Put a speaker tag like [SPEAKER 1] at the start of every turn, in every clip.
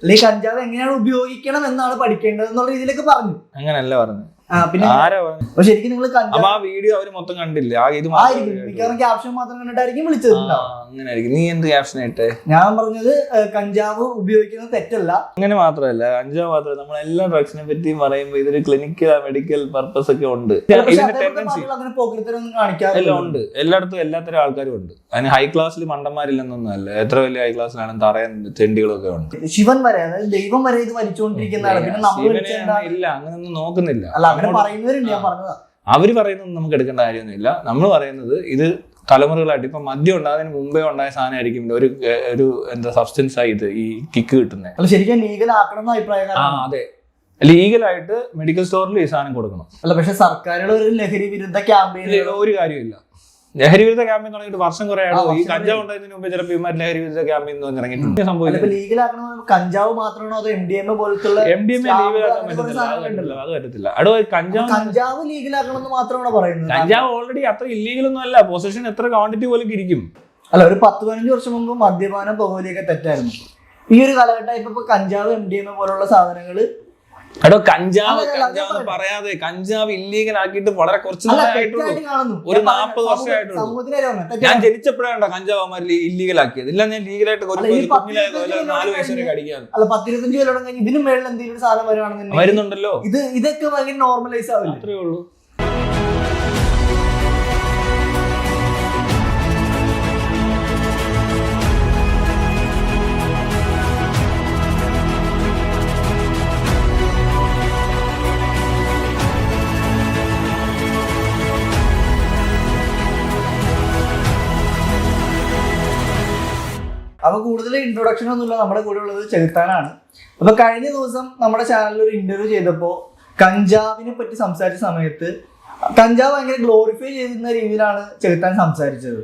[SPEAKER 1] അല്ലെങ്കിൽ കഞ്ചാവ് എങ്ങനെയാണ് ഉപയോഗിക്കണം എന്നാണ് പഠിക്കേണ്ടത് എന്നുള്ള രീതിയിലൊക്കെ പറഞ്ഞു.
[SPEAKER 2] അങ്ങനല്ല പറഞ്ഞു.
[SPEAKER 1] പിന്നെ ശരിക്കും നിങ്ങൾ
[SPEAKER 2] ആ വീഡിയോ അവര് മൊത്തം കണ്ടില്ല.
[SPEAKER 1] മിക്കവാറും ക്യാപ്ഷൻ മാത്രം കണ്ടിട്ടായിരിക്കും വിളിച്ചത്.
[SPEAKER 2] അങ്ങനെയായിരിക്കും. നീ എന്ത് ക്യാപ്ഷൻ ആയിട്ട്?
[SPEAKER 1] ഞാൻ പറഞ്ഞത് കഞ്ചാവ് ഉപയോഗിക്കുന്നത് തെറ്റല്ല.
[SPEAKER 2] അങ്ങനെ മാത്രമല്ല, കഞ്ചാവ് മാത്രമല്ല, നമ്മളെല്ലാ ഡ്രഗ്സിനെ പറ്റിയും പറയുമ്പോൾ ഇതിന് ക്ലിനിക്കൽ മെഡിക്കൽ പർപ്പസ് ഒക്കെ ഉണ്ട്.
[SPEAKER 1] അങ്ങനെ പോക്കരത്തരൊന്നും കാണിക്കാറില്ല.
[SPEAKER 2] ഉണ്ട്, എല്ലായിടത്തും എല്ലാത്തരം ആൾക്കാരും ഉണ്ട്. അതിന് ഹൈ ക്ലാസ്സിൽ മണ്ടന്മാരില്ലെന്നൊന്നും അല്ല. എത്ര വലിയ ഹൈ ക്ലാസ്സിലാണ് തറയാൻ തെണ്ടികളൊക്കെ ഉണ്ട്.
[SPEAKER 1] ശിവൻ വരെ, അതായത് ദൈവം വരെ ഇത് വലിച്ചുകൊണ്ടിരിക്കുന്നതാണ്.
[SPEAKER 2] ഇല്ല, അങ്ങനെയൊന്നും നോക്കുന്നില്ല.
[SPEAKER 1] അവര്
[SPEAKER 2] പറയുന്നത് നമുക്ക് എടുക്കേണ്ട കാര്യമൊന്നുമില്ല. നമ്മൾ പറയുന്നത് ഇത് തലമുറകളായിട്ട് ഇപ്പൊ മദ്യം ഉണ്ടാകുന്നതിന് മുമ്പേ ഉണ്ടായ സാധനമായിരിക്കും ഒരു എന്താ സബ്സ്റ്റൻസ് ആയി ഇത് ഈ കിക്ക് കിട്ടുന്നത്.
[SPEAKER 1] ശരിക്കും ലീഗൽ ആക്കണം അഭിപ്രായം.
[SPEAKER 2] അതെ, ലീഗലായിട്ട് മെഡിക്കൽ സ്റ്റോറിൽ ഈ സാധനം കൊടുക്കണം.
[SPEAKER 1] അല്ല, പക്ഷെ സർക്കാരുകൾ ഒരു ലഹരി വിരുദ്ധ ക്യാമ്പയിൻ
[SPEAKER 2] ഒരു കാര്യമില്ല. ലഹരി വിരുദ്ധ ക്യാമ്പയിൻ തുടങ്ങിയിട്ട് വർഷം കുറെ ആയിട്ട് ഈ കഞ്ചാവ് ഉണ്ടായതിനു മുമ്പ് ചിലപ്പോൾ ഇവന്മാർ ലഹരി വിരുദ്ധ ക്യാമ്പയിൻ ഇറങ്ങിയിട്ടുണ്ട്.
[SPEAKER 1] കഞ്ചാവ് മാത്രമാണോ അതോ MDMA പോലത്തുള്ള
[SPEAKER 2] അത് പറ്റത്തില്ല.
[SPEAKER 1] കഞ്ചാവ് ലീഗലാക്കണമെന്ന് മാത്രമാണോ പറയുന്നത്?
[SPEAKER 2] കഞ്ചാവ് ഓൾറെഡി അത്ര ഇല്ലീഗൽ ഒന്നും അല്ല. പൊസഷൻ എത്ര ക്വാണ്ടിറ്റി പോലും ഇരിക്കും.
[SPEAKER 1] അല്ല, ഒരു 10-15 വർഷം മുമ്പ് മദ്യപാനം പുകവലിയൊക്കെ തെറ്റായിരുന്നു. ഈ ഒരു കാലഘട്ടം ഇപ്പൊ കഞ്ചാവ് MDMA പോലുള്ള സാധനങ്ങള്
[SPEAKER 2] കഞ്ചാവ് പറയാതെ കഞ്ചാവ് ഇല്ലീഗൽ ആക്കിയിട്ട് വളരെ കുറച്ച് ഒരു 40 വർഷമായിട്ടുള്ളൂ. ഞാൻ ജനിച്ചപ്പോഴാണ് കഞ്ചാവ് ഇല്ലീഗൽ ആക്കിയത്. ഇല്ല, ഞാൻ ലീഗലായിട്ട് 4 വയസ്സ് വരെ അടിക്കാൻ.
[SPEAKER 1] അല്ല, 10-25 കൊല്ലം കഴിഞ്ഞ് ഇതിനും മേളിൽ എന്തെങ്കിലും സാധനം
[SPEAKER 2] വരുന്നുണ്ടല്ലോ.
[SPEAKER 1] ഇതൊക്കെ ഭയങ്കര നോർമലൈസ് ആവില്ല.
[SPEAKER 2] അത്രേ ഉള്ളൂ.
[SPEAKER 1] അപ്പൊ കൂടുതൽ ഇൻട്രൊഡക്ഷൻ ഒന്നുമില്ല. നമ്മുടെ കൂടെ ഉള്ളത് ചെകുത്താനാണ്. അപ്പൊ കഴിഞ്ഞ ദിവസം നമ്മുടെ ചാനലിൽ ഒരു ഇന്റർവ്യൂ ചെയ്തപ്പോ കഞ്ചാവിനെ പറ്റി സംസാരിച്ച സമയത്ത് കഞ്ചാവ് ഭയങ്കര ഗ്ലോറിഫൈ ചെയ്യുന്ന രീതിയിലാണ് ചെകുത്താൻ സംസാരിച്ചത്.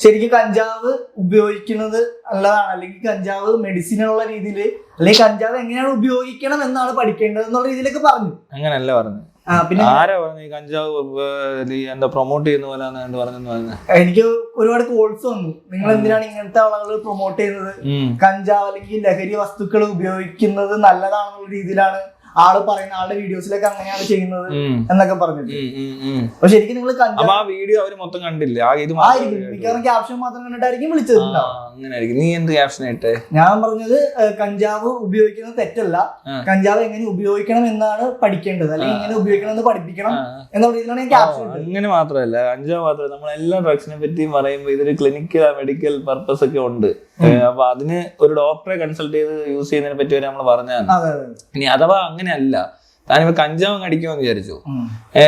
[SPEAKER 1] ശരിക്കും കഞ്ചാവ് ഉപയോഗിക്കുന്നത് നല്ലതാണ്, അല്ലെങ്കിൽ കഞ്ചാവ് മെഡിസിനുള്ള രീതിയിൽ, അല്ലെങ്കിൽ കഞ്ചാവ് എങ്ങനെയാണ് ഉപയോഗിക്കണം എന്നാണ് പഠിക്കേണ്ടത് എന്നുള്ള രീതിയിലൊക്കെ പറഞ്ഞു.
[SPEAKER 2] അങ്ങനല്ല പറഞ്ഞു. പിന്നെ ആരാ പറഞ്ഞു കഞ്ചാവ് എന്താ പ്രൊമോട്ട് ചെയ്യുന്ന പോലെ പറഞ്ഞു?
[SPEAKER 1] എനിക്ക് ഒരുപാട് കോൾസ് വന്നു. നിങ്ങൾ എന്തിനാണ് ഇങ്ങനത്തെ ആളുകൾ പ്രൊമോട്ട് ചെയ്യുന്നത്? കഞ്ചാവ് അല്ലെങ്കിൽ ലഹരി വസ്തുക്കൾ ഉപയോഗിക്കുന്നത് നല്ലതാണെന്നുള്ള രീതിയിലാണ് ആള് പറയുന്ന, ആളുടെ വീഡിയോസിലൊക്കെ അങ്ങനെയാണ് ചെയ്യുന്നത് എന്നൊക്കെ പറഞ്ഞിട്ട്. അപ്പൊ ശരിക്കും നിങ്ങൾ
[SPEAKER 2] വീഡിയോ അവര് മൊത്തം കണ്ടില്ല.
[SPEAKER 1] മിക്കവാറും ക്യാപ്ഷൻ മാത്രം കണ്ടിട്ടായിരിക്കും വിളിച്ചത്.
[SPEAKER 2] അങ്ങനെയായിരിക്കും. നീ എന്ത് ക്യാപ്ഷൻ ആയിട്ട്?
[SPEAKER 1] ഞാൻ പറഞ്ഞത് കഞ്ചാവ് ഉപയോഗിക്കുന്നത് തെറ്റല്ല, കഞ്ചാവ് എങ്ങനെ ഉപയോഗിക്കണം എന്നാണ് പഠിക്കേണ്ടത്, അല്ലെങ്കിൽ എങ്ങനെ ഉപയോഗിക്കണം എന്ന് പഠിപ്പിക്കണം എന്നുള്ള രീതിയിലാണ് ഞാൻ ക്യാപ്ഷൻ.
[SPEAKER 2] അങ്ങനെ മാത്രമല്ല, കഞ്ചാവ് മാത്രമല്ല, നമ്മളെല്ലാ ഡ്രഗ്സിനെ പറ്റിയും പറയുമ്പോൾ ഇതിന് ക്ലിനിക്കൽ മെഡിക്കൽ പർപ്പസ് ഒക്കെ ഉണ്ട്. അപ്പൊ അതിന് ഒരു ഡോക്ടറെ കൺസൾട്ട് ചെയ്ത് യൂസ് ചെയ്യുന്നതിനെ പറ്റി വരെ നമ്മൾ പറഞ്ഞാൽ. ഇനി അഥവാ അങ്ങനെയല്ല, താനിപ്പോ കഞ്ചാവ് അടിക്കുമെന്ന് വിചാരിച്ചു,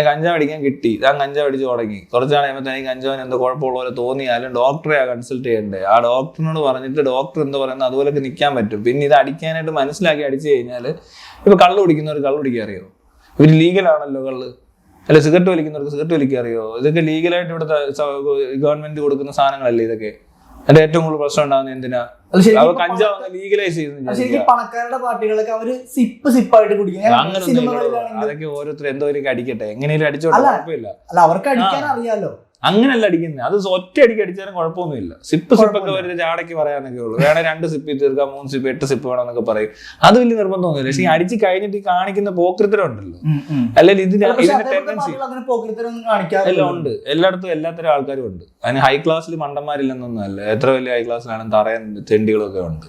[SPEAKER 2] കഞ്ചാവ് അടിക്കാൻ കിട്ടി, താൻ കഞ്ചാവ് അടിച്ചു തുടങ്ങി, കുറച്ചാൾ കഴിയുമ്പോൾ തനിക്ക് കഞ്ചാവിന് എന്തോ കുഴപ്പമുള്ള പോലെ തോന്നിയാലും ഡോക്ടറെ കൺസൾട്ട് ചെയ്യണ്ടേ. ആ ഡോക്ടറിനോട് പറഞ്ഞിട്ട് ഡോക്ടർ എന്താ പറയുന്നത് അതുപോലൊക്കെ നിൽക്കാൻ പറ്റും. പിന്നെ ഇത് അടിക്കാനായിട്ട് മനസ്സിലാക്കി അടിച്ചു കഴിഞ്ഞാൽ, ഇപ്പൊ കള്ളു കുടിക്കുന്നവർ കള്ളു കുടിക്കാൻ അറിയോ? ഇവര് ലീഗലാണല്ലോ കള്ള്. അല്ല, സിഗരറ്റ് വലിക്കുന്നവർക്ക് സിഗരറ്റ് വലിക്കാൻ അറിയോ? ഇതൊക്കെ ലീഗലായിട്ട് ഇവിടുത്തെ ഗവൺമെന്റ് കൊടുക്കുന്ന സാധനങ്ങളല്ലേ ഇതൊക്കെ. അതിന്റെ ഏറ്റവും കൂടുതൽ പ്രശ്നം ഉണ്ടാകുന്നത് എന്തിനാ? കഞ്ചാവ് ലീഗലൈസ് ചെയ്യുന്നു.
[SPEAKER 1] പണക്കാരുടെ പാർട്ടികളൊക്കെ അവര് സിപ്പായിട്ട് കുടിക്കും.
[SPEAKER 2] അതൊക്കെ ഓരോരുത്തർ എന്തോരം അടിക്കട്ടെ, എങ്ങനെയും അടിച്ചോട്ടെ, കുഴപ്പമില്ല.
[SPEAKER 1] അല്ല, അവർക്ക് അടിക്കാൻ അറിയാലോ.
[SPEAKER 2] അങ്ങനെയല്ല അടിക്കുന്നത്. അത് ഒറ്റ അടിക്ക് അടിച്ചാലും കുഴപ്പമൊന്നുമില്ല. സിപ്പൊക്കെ വരുന്നത് ചാടയ്ക്ക് പറയാനൊക്കെ ഉള്ളൂ. വേണേ 2 സിപ്പ് തീർക്കാം, 3 സിപ്പ് 8 സിപ്പ് വേണമെന്നൊക്കെ പറയും. അത് വലിയ നിർബന്ധമൊന്നുമില്ല. പക്ഷെ ഈ അടിച്ച് കഴിഞ്ഞിട്ട് കാണിക്കുന്ന പോക്കൃത്തരം ഉണ്ടല്ലോ, അല്ലെങ്കിൽ ഇതിന്റെ ടെൻഡൻസി എല്ലാം ഉണ്ട്. എല്ലായിടത്തും എല്ലാത്തരം ആൾക്കാരും ഉണ്ട്. അതിന് ഹൈ ക്ലാസ്സിൽ മണ്ടന്മാരില്ലെന്നൊന്നും അല്ല. എത്ര വലിയ ഹൈ ക്ലാസ്സിലാണ് തറയാൻ തെണ്ടികളൊക്കെ ഉണ്ട്.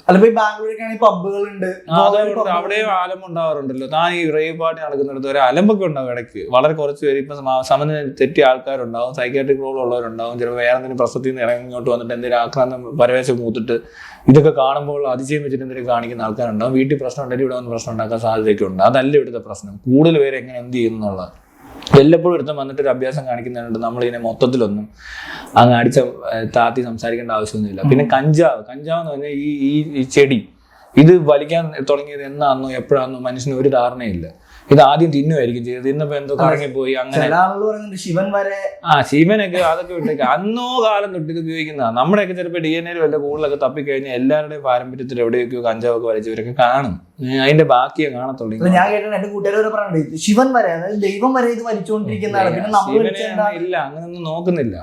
[SPEAKER 2] അവിടെയും അലമ്പ് ഉണ്ടാവാറുണ്ടല്ലോ. താൻ ഈ റേവ് പാർട്ടി നടക്കുന്നിടത്ത് ഒരു അലമ്പൊക്കെ ഉണ്ടാവും ഇടയ്ക്ക്. വളരെ കുറച്ച് പേര് ഇപ്പൊ സമനില തെറ്റിയ ആൾക്കാരുണ്ടാവും, സൈക്കാട്രിക് ഉള്ളവരുണ്ടാവും. ചിലപ്പോൾ വേറെ എന്തെങ്കിലും പ്രശ്നത്തിൽ നിന്ന് ഇറങ്ങിങ്ങോട്ട് വന്നിട്ട് എന്തെങ്കിലും ആക്രാന്തം പരവേശം മൂത്തിട്ട് ഇതൊക്കെ കാണുമ്പോൾ അതിശയം വെച്ചിട്ട് എന്തെങ്കിലും കാണിക്കുന്ന ആൾക്കാരുണ്ടാവും. വീട്ടിൽ പ്രശ്നം ഉണ്ടെങ്കിൽ ഇവിടെ വന്ന് പ്രശ്നം ഉണ്ടാക്കാൻ സാധ്യതയൊക്കെ ഉണ്ട്. അതല്ല ഇവിടുത്തെ പ്രശ്നം. കൂടുതൽ പേര് എങ്ങനെ എന്ത് ചെയ്യുന്നു എന്നുള്ളത്. വല്ലപ്പോഴും എടുത്ത് വന്നിട്ട് ഒരു അഭ്യാസം കാണിക്കുന്നുണ്ട്. നമ്മളിതിനെ മൊത്തത്തിലൊന്നും അങ്ങ് അടിച്ച താത്തി സംസാരിക്കേണ്ട ആവശ്യമൊന്നുമില്ല. പിന്നെ കഞ്ചാവ് എന്ന് പറഞ്ഞാൽ ഈ ചെടി ഇത് വലിക്കാൻ തുടങ്ങിയത് എന്നാന്നോ എപ്പോഴാന്നോ മനുഷ്യന് ഒരു ധാരണയില്ല. ഇത് ആദ്യം തിന്നുമായിരിക്കും ചെയ്തത്. ഇന്നിപ്പോ എന്തോ കറങ്ങിപ്പോയി അങ്ങനെ. ശിവനൊക്കെ അതൊക്കെ വിട്ടേക്ക്. അന്നോ കാലം തൊട്ട് ഇത് ഉപയോഗിക്കുന്നതാണ്. നമ്മുടെയൊക്കെ ചിലപ്പോൾ DNA വല്ല കൂടുതലൊക്കെ തപ്പിക്കഴിഞ്ഞാൽ എല്ലാവരുടെയും പാരമ്പര്യത്തിൽ എവിടെയൊക്കെയോ കഞ്ചാവൊക്കെ വലിച്ചവരൊക്കെ കാണും. അതിന്റെ ബാക്കിയെ കാണത്തുള്ളൂ.
[SPEAKER 1] ഞാൻ കേട്ടിട്ടുണ്ട്, എന്റെ കൂട്ടുകാർ പറയുന്നുണ്ട് ശിവൻ വരെ, അതായത് ദൈവം വരെ ഇത് വലിച്ചുകൊണ്ടിരിക്കുന്നതാണ്.
[SPEAKER 2] ഇല്ല, അങ്ങനെയൊന്നും നോക്കുന്നില്ല.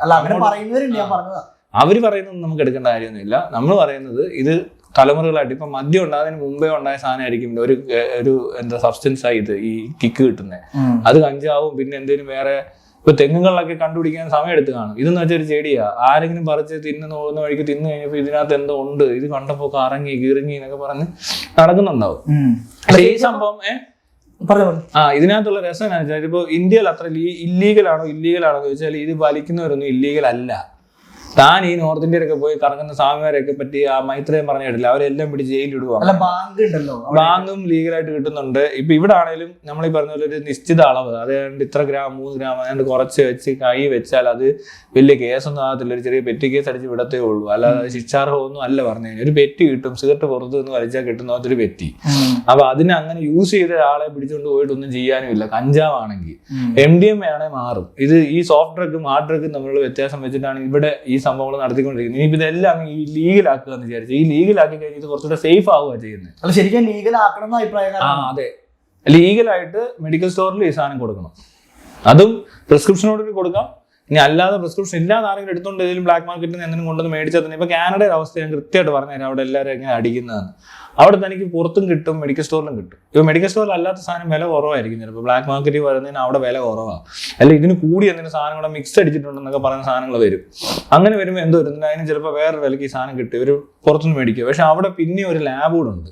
[SPEAKER 1] പറയുന്നവരുണ്ട്. ഞാൻ പറഞ്ഞതാ.
[SPEAKER 2] അവര് പറയുന്നത് നമുക്ക് എടുക്കേണ്ട കാര്യമൊന്നുമില്ല. നമ്മൾ പറയുന്നത് ഇത് തലമുറകളായിട്ട് ഇപ്പൊ മദ്യം ഉണ്ടാകുന്നതിന് മുമ്പേ ഉണ്ടായ സാധനമായിരിക്കും ഒരു എന്താ സബ്സ്റ്റൻസ് ആയി ഇത് ഈ കിക്ക് കിട്ടുന്നത്. അത് കഞ്ചാവും പിന്നെ എന്തെങ്കിലും വേറെ ഇപ്പൊ തെങ്ങുകളിലൊക്കെ കണ്ടുപിടിക്കാൻ സമയം എടുത്ത് കാണും. ഇതെന്ന് വെച്ചാൽ ഒരു ചെടിയാ, ആരെങ്കിലും പറിച്ച് പോകുന്ന വഴിക്ക് തിന്നു കഴിഞ്ഞപ്പോ ഇതിനകത്ത് എന്തോ ഉണ്ട്, ഇത് കണ്ടപ്പോ കറങ്ങി കിറങ്ങി എന്നൊക്കെ പറഞ്ഞ് നടക്കുന്നുണ്ടാവും. പക്ഷേ ഈ സംഭവം ഇതിനകത്തുള്ള രസം എന്താ വെച്ചാൽ ഇപ്പൊ ഇന്ത്യയിൽ അത്ര ഇല്ലീഗലാണോ എന്ന് ചോദിച്ചാൽ ഇത് വലിക്കുന്നവരൊന്നും ഇല്ലീഗൽ അല്ല. താൻ ഈ നോർത്ത് ഇന്ത്യയിലൊക്കെ പോയി കറങ്ങുന്ന സ്വാമിമാരെയൊക്കെ പറ്റി ആ മൈത്രേയം പറഞ്ഞു കേട്ടില്ല, അവരെല്ലാം പിടിച്ച് ജയിലിടുവാണ്. ബാങ്കും ലീഗലായിട്ട് കിട്ടുന്നുണ്ട്. ഇപ്പൊ ഇവിടെ ആണെങ്കിലും നമ്മൾ ഈ പറഞ്ഞ പോലെ ഒരു നിശ്ചിത അളവ്, അതുകൊണ്ട് ഇത്ര ഗ്രാം 3 ഗ്രാം അതുകൊണ്ട് കുറച്ച് വെച്ച് കൈ വെച്ചാൽ അത് വലിയ കേസൊന്നും ആകത്തില്ല, ഒരു ചെറിയ പെറ്റി കേസ് അടിച്ച് വിടത്തേ ഉള്ളൂ. അല്ലാതെ ശിക്ഷാർഹമൊന്നും അല്ല പറഞ്ഞു കഴിഞ്ഞാൽ. ഒരു പെറ്റി കിട്ടും, സിഗരറ്റ് പുറത്ത് നിന്ന് വലിച്ചാൽ കിട്ടുന്ന ഒരു പെറ്റി. അപ്പൊ അതിനെ അങ്ങനെ യൂസ് ചെയ്ത ആളെ പിടിച്ചുകൊണ്ട് പോയിട്ടൊന്നും ചെയ്യാനും ഇല്ല. കഞ്ചാവാണെങ്കിൽ MDMA ആണെങ്കിൽ മാറും. ഇത് ഈ സോഫ്റ്റ് ഡ്രഗും ഹാർഡ് ഡ്രഗും തമ്മിലുള്ള വ്യത്യാസം വെച്ചിട്ടാണ് ഇവിടെ ഈ സംഭവങ്ങൾ നടത്തിക്കൊണ്ടിരിക്കുന്നത്. ഇനി ഇതെല്ലാം ഈ ലീഗലാക്കുക എന്ന് വിചാരിച്ചു. ഈ ലീഗലാക്കി കഴിഞ്ഞാൽ ഇത് കുറച്ചുകൂടെ സേഫ് ആവുക ചെയ്യുന്നത്.
[SPEAKER 1] ശരിക്കും ലീഗലാക്കണം അഭിപ്രായം.
[SPEAKER 2] അതെ, ലീഗലായിട്ട് മെഡിക്കൽ സ്റ്റോറിൽ ഈ സാധനം കൊടുക്കണം. അതും പ്രിസ്ക്രിപ്ഷനോട് കൊടുക്കാം. ഇനി അല്ലാതെ പ്രിസ്ക്രിപ്ഷൻ ഇല്ലാതെ ആരെങ്കിലും എടുത്തുകൊണ്ട് ഏതെങ്കിലും ബ്ലാക്ക് മാർക്കറ്റിൽ നിന്ന് എന്തെങ്കിലും കൊണ്ടുവന്ന് മേടിച്ചാൽ തന്നെ ഇപ്പൊ കാനഡയുടെ അവസ്ഥ ഞാൻ കൃത്യമായിട്ട് പറഞ്ഞുതരാം. അവിടെ എല്ലാവരും എങ്ങനെ അടിക്കുന്നതെന്ന്. അവിടെ തനിക്ക് പുറത്തും കിട്ടും, മെഡിക്കൽ സ്റ്റോറിലും കിട്ടും. ഇപ്പോൾ മെഡിക്കൽ സ്റ്റോറിൽ അല്ലാത്ത സാധനം വില കുറവായിരിക്കും. ചിലപ്പോൾ ബ്ലാക്ക് മാർക്കറ്റിൽ വരുന്നതിന് അവിടെ വില കുറവാണ്. അല്ലെങ്കിൽ ഇതിന് കൂടി എന്തെങ്കിലും സാധനം കൂടെ മിക്സ് അടിച്ചിട്ടുണ്ടെന്നൊക്കെ പറയുന്ന സാധനങ്ങൾ വരും. അങ്ങനെ വരുമ്പോൾ എന്തോ വരുന്നില്ല, അതിന് ചിലപ്പോൾ വേറെ വിലയ്ക്ക് ഈ സാധനം കിട്ടും, ഇവർ പുറത്തുനിന്ന് മേടിക്കുക. പക്ഷെ അവിടെ പിന്നെ ഒരു ലാബ് കൂടെ ഉണ്ട്.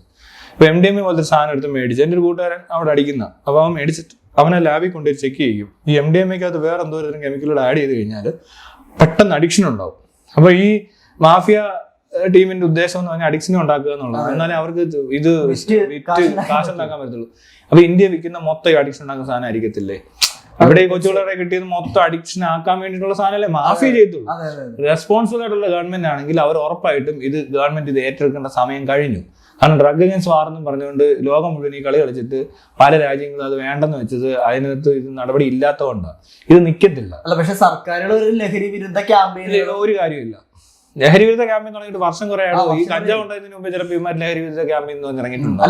[SPEAKER 2] ഇപ്പോൾ MDMA പോലത്തെ സാധനം എടുത്ത് മേടിച്ച് എൻ്റെ ഒരു കൂട്ടുകാരൻ അവിടെ അടിക്കുന്ന, അപ്പോൾ അവൻ മേടിച്ചിട്ട് അവനെ ലാബിൽ കൊണ്ടുപോയി ചെക്ക് ചെയ്യും. ഈ MDMAക്കകത്ത് വേറെ എന്തോ ഒരു കെമിക്കലോട് ആഡ് ചെയ്ത് കഴിഞ്ഞാൽ പെട്ടെന്ന് അഡിക്ഷൻ ഉണ്ടാവും. അപ്പോൾ ഈ മാഫിയ ടീമിന്റെ ഉദ്ദേശം എന്ന് പറഞ്ഞാൽ അഡിക്ഷനെ ഉണ്ടാക്കുക എന്നുള്ളത്. എന്നാലേ അവർക്ക് ഇത് കാശുണ്ടാക്കാൻ പറ്റത്തുള്ളൂ. അപ്പൊ ഇന്ത്യ വിൽക്കുന്ന മൊത്തം അഡിക്ഷൻ ഉണ്ടാക്കുന്ന സാധനം ആയിരിക്കത്തില്ലേ? ഇവിടെ ഈ കൊച്ചുകളെ കിട്ടിയത് മൊത്തം അഡിക്ഷൻ ആക്കാൻ വേണ്ടിയിട്ടുള്ള സാധനമല്ലേ മാഫിയ ചെയ്തുള്ളൂ. റെസ്പോൺസിബിൾ ആയിട്ടുള്ള ഗവൺമെന്റ് ആണെങ്കിൽ അവർ ഉറപ്പായിട്ടും ഇത് ഗവൺമെന്റ് ഇത് ഏറ്റെടുക്കേണ്ട സമയം കഴിഞ്ഞു. കാരണം ഡ്രഗ് അഗൈൻസ്റ്റ് വാർ എന്നും പറഞ്ഞുകൊണ്ട് ലോകം മുഴുവൻ ഈ കളി കളിച്ചിട്ട് പല രാജ്യങ്ങളും അത് വേണ്ടെന്ന് വെച്ചത് അതിനകത്ത് ഇത് നടപടി ഇല്ലാത്തതുകൊണ്ടാണ്. ഇത് നിൽക്കത്തില്ല.
[SPEAKER 1] പക്ഷെ സർക്കാരുകൾ ഒരു ലഹരി വിരുദ്ധ ക്യാമ്പയിൻ
[SPEAKER 2] ഒരു കാര്യമില്ല. ലഹരി വിരുദ്ധ ക്യാമ്പയിൻ തുടങ്ങിയിട്ട് വർഷം കുറെ ആയിട്ട് ഈ കഞ്ചാവ് ഉണ്ടായതിനു മുമ്പ് ചിലപ്പോൾ ഇവന്മാർ ലഹരി വിരുദ്ധ ക്യാമ്പയിൻ ഇറങ്ങിയിട്ടുണ്ട്.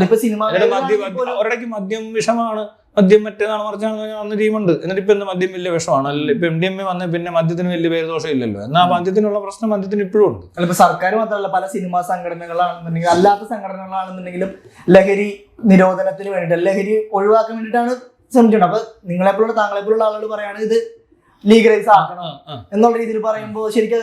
[SPEAKER 2] ഒരിടയ്ക്ക് മദ്യം വിഷമാണ്, മദ്യം മറ്റേതാണ് മറിച്ചാണ് അന്ന് ടീമുണ്ട്. എന്നിട്ട് ഇപ്പൊ മദ്യം വലിയ വിഷമാണ്. അല്ല ഇപ്പൊ MDMA വന്ന പിന്നെ മദ്യത്തിന് വലിയ പേരുദോഷം ഇല്ലല്ലോ. എന്നാൽ മദ്യത്തിനുള്ള പ്രശ്നം മദ്യത്തിന് ഇപ്പോഴും ഉണ്ട്.
[SPEAKER 1] ഇപ്പൊ സർക്കാർ മാത്രമല്ല, പല സിനിമാ സംഘടനകളാണെന്നുണ്ടെങ്കിൽ അല്ലാത്ത സംഘടനകളാണെന്നുണ്ടെങ്കിലും ലഹരി നിരോധനത്തിന് വേണ്ടിയിട്ട്, ലഹരി ഒഴിവാക്കാൻ വേണ്ടിയിട്ടാണ് ശ്രമിച്ചിട്ടുണ്ട്. അപ്പൊ നിങ്ങളെപ്പോഴുള്ള താങ്കളെപ്പോലുള്ള ആളുകൾ പറയാണ് ഇത് ലീഗലൈസ് ആക്കണം എന്നുള്ള രീതിയിൽ പറയുമ്പോൾ ശരിക്കും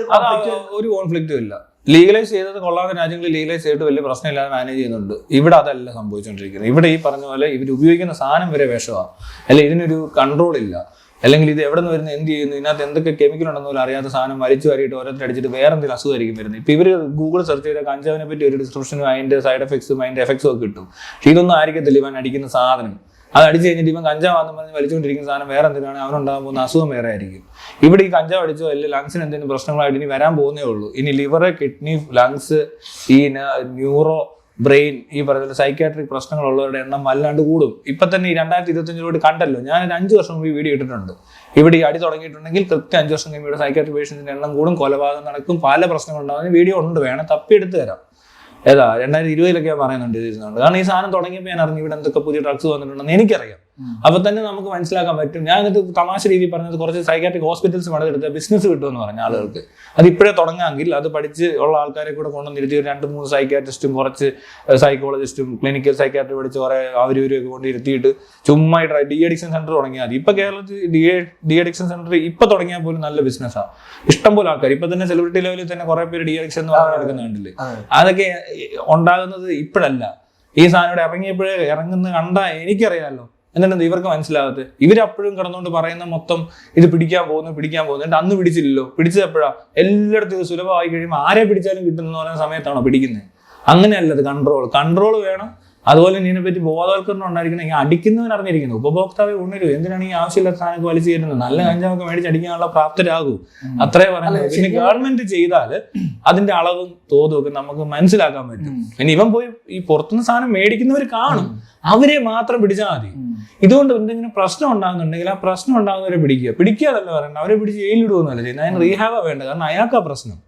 [SPEAKER 2] ഒരു കോൺഫ്ലിക്റ്റും ഇല്ല. ലീഗലൈസ് ചെയ്തത് കൊള്ളാവുന്ന രാജ്യങ്ങളിൽ ലീഗലൈസ് ചെയ്തിട്ട് വലിയ പ്രശ്നമില്ലാതെ മാനേജ് ചെയ്യുന്നുണ്ട്. ഇവിടെ അതല്ല സംഭവിച്ചുകൊണ്ടിരിക്കുന്നത്. ഇവിടെ ഈ പറഞ്ഞ പോലെ ഇവർ ഉപയോഗിക്കുന്ന സാധനം വരെ വിഷമാണ്. അല്ലെ ഇതിനൊരു കൺട്രോൾ ഇല്ല. അല്ലെങ്കിൽ ഇത് എവിടെ നിന്ന് വരുന്നത്, എന്ത് ചെയ്യുന്നു, ഇതിനകത്ത് എന്തൊക്കെ കെമിക്കൽ ഉണ്ടെന്ന് പോലും അറിയാത്ത സാധനം വലിച്ചു വാരിയിട്ട് ഓരോരുത്തർ അടിച്ചിട്ട് വേറെ എന്തെങ്കിലും അസുഖമായിരിക്കും വരുന്നത്. ഇപ്പൊ ഇവർ ഗൂഗിൾ സെർച്ച് ചെയ്ത കഞ്ചാവിനെ പറ്റി ഒരു ഡിസ്ക്രിപ്ഷനും അതിന്റെ സൈഡ് എഫക്ട്സും അതിന്റെ എഫക്ട്സും ഒക്കെ കിട്ടും. പക്ഷെ ഇതൊന്നും ആയിരിക്കത്തില്ല. ഇവൻ അടിക്കുന്ന സാധനം അത് അടിച്ചു കഴിഞ്ഞിട്ട് ഇവൻ കഞ്ചാവാന്ന് പറഞ്ഞ് വലിച്ചുകൊണ്ടിരിക്കുന്ന സാധനം വേറെ എന്തിനാണ് അവനുണ്ടാകാൻ പോകുന്ന അസുഖം വേറെ ആയിരിക്കും. ഇവിടെ ഈ കഞ്ചാവ് അടിച്ചോ അല്ലെങ്കിൽ ലങ്സിന് എന്തെങ്കിലും പ്രശ്നങ്ങളായിട്ട് ഇനി വരാൻ പോകുന്നേ ഉള്ളൂ. ഇനി ലിവറ്, കിഡ്നി, ലങ്സ്, ഈ ന്യൂറോ, ബ്രെയിൻ, ഈ പറഞ്ഞ സൈക്യാട്രിക് പ്രശ്നങ്ങളുള്ളവരുടെ എണ്ണം വല്ലാണ്ട് കൂടും. ഇപ്പൊ തന്നെ ഈ 2025 കണ്ടല്ലോ, ഞാൻ 5 വർഷം മുമ്പ് ഈ വീഡിയോ ഇട്ടിട്ടുണ്ട്. ഇവിടെ ഈ അടി തുടങ്ങിയിട്ടുണ്ടെങ്കിൽ കൃത്യം 5 വർഷം കഴിയുമ്പോൾ സൈക്യാട്രിക് പേഷ്യൻസിന്റെ എണ്ണം കൂടും, കൊലപാതകം നടക്കും, പല പ്രശ്നങ്ങളുണ്ടാകുന്ന വീഡിയോ ഉണ്ട്. വേണം തപ്പിയെടുത്ത് തരാം. ഏതാ 2020 പറയുന്നുണ്ട് ഇരുന്നുണ്ട്. കാരണം ഈ സാധനം തുടങ്ങിയപ്പോൾ ഞാൻ അറിഞ്ഞു ഇവിടെ എന്തൊക്കെ പുതിയ ഡ്രഗ്സ് വന്നിട്ടുണ്ടെന്ന് എനിക്കറിയാം. അപ്പൊ തന്നെ നമുക്ക് മനസ്സിലാക്കാൻ പറ്റും. ഞാൻ എന്നിട്ട് തമാശ രീതിയിൽ പറഞ്ഞത് കുറച്ച് സൈക്കാട്രിക് ഹോസ്പിറ്റൽസ് പണിതെടുത്ത ബിസിനസ് കിട്ടുമെന്ന് പറഞ്ഞ ആളുകൾക്ക് അത് ഇപ്പോഴേ തുടങ്ങാമെങ്കിൽ അത് പഠിച്ച് ഉള്ള ആൾക്കാരെ കൂടെ കൊണ്ടുവന്നിരുത്തി 2-3 സൈക്കാട്രിസ്റ്റും കുറച്ച് സൈക്കോളജിസ്റ്റും ക്ലിനിക്കൽ സൈക്കാട്രി പഠിച്ച് കുറെ അവരൊക്കെ കൊണ്ടിരുത്തിയിട്ട് ചുമ്മാ ഡി അഡിക്ഷൻ സെന്റർ തുടങ്ങിയാൽ മതി. ഇപ്പൊ കേരളത്തിൽ ഡി അഡിക്ഷൻ സെന്റർ ഇപ്പൊ തുടങ്ങിയാൽ പോലും നല്ല ബിസിനസ്സാണ്. ഇഷ്ടംപോലെ ആൾക്കാർ ഇപ്പൊ തന്നെ സെലിബ്രിറ്റി ലെവലിൽ തന്നെ കുറെ പേര് ഡി അഡിക്ഷൻ എന്ന് പറഞ്ഞ് എടുക്കുന്നുണ്ടല്ലേ. അതൊക്കെ ഉണ്ടാകുന്നത് ഇപ്പോഴല്ല. ഈ സാധനം ഇവിടെ ഇറങ്ങിയപ്പോഴേ ഇറങ്ങുന്ന കണ്ടാ എനിക്കറിയാമല്ലോ. എന്നിട്ട് ഇവർക്ക് മനസ്സിലാകത്ത്. ഇവരപ്പോഴും കിടന്നുകൊണ്ട് പറയുന്ന മൊത്തം ഇത് പിടിക്കാൻ പോകുന്നു എന്നിട്ട് അന്ന് പിടിച്ചില്ലല്ലോ. പിടിച്ചത് എപ്പോഴാ? എല്ലായിടത്തും ഇത് സുലഭമായി കഴിയുമ്പോൾ ആരെ പിടിച്ചാലും കിട്ടുന്നെന്ന് പറയുന്ന സമയത്താണോ പിടിക്കുന്നത്? അങ്ങനെയല്ലത്. കൺട്രോൾ വേണം. അതുപോലെ ഇതിനെപ്പറ്റി ബോധവൽക്കരണം ഉണ്ടായിരിക്കണം. ഈ അടിക്കുന്നവൻ അറിഞ്ഞിരിക്കുന്നു. ഉപഭോക്താവെ ഉണരൂ. എന്തിനാണ് ഈ ആവശ്യമില്ലാത്ത സാധനമൊക്കെ വലിച്ചു തരുന്നത്? നല്ല കഞ്ചാവൊക്കെ മേടിച്ച് അടിക്കാനുള്ള പ്രാപ്തരാകൂ. അത്രേ പറയുന്നത്. പിന്നെ ഗവൺമെന്റ് ചെയ്താൽ അതിന്റെ അളവും തോതും ഒക്കെ നമുക്ക് മനസ്സിലാക്കാൻ പറ്റും. പിന്നെ ഇവൻ പോയി ഈ പുറത്തുനിന്ന് സാധനം മേടിക്കുന്നവർ കാണും, അവരെ മാത്രം പിടിച്ചാൽ മതി. ഇതുകൊണ്ട് എന്തെങ്കിലും പ്രശ്നം ഉണ്ടാകുന്നുണ്ടെങ്കിൽ ആ പ്രശ്നം ഉണ്ടാകുന്നവരെ പിടിക്കാതല്ല പറയണ്ട, അവരെ പിടിച്ച് ജയിലിടുവെന്നല്ല ചെയ്യുന്നത്. അതിന് റീഹാബാ വേണ്ട. കാരണം അയാൾക്കാ പ്രശ്നം,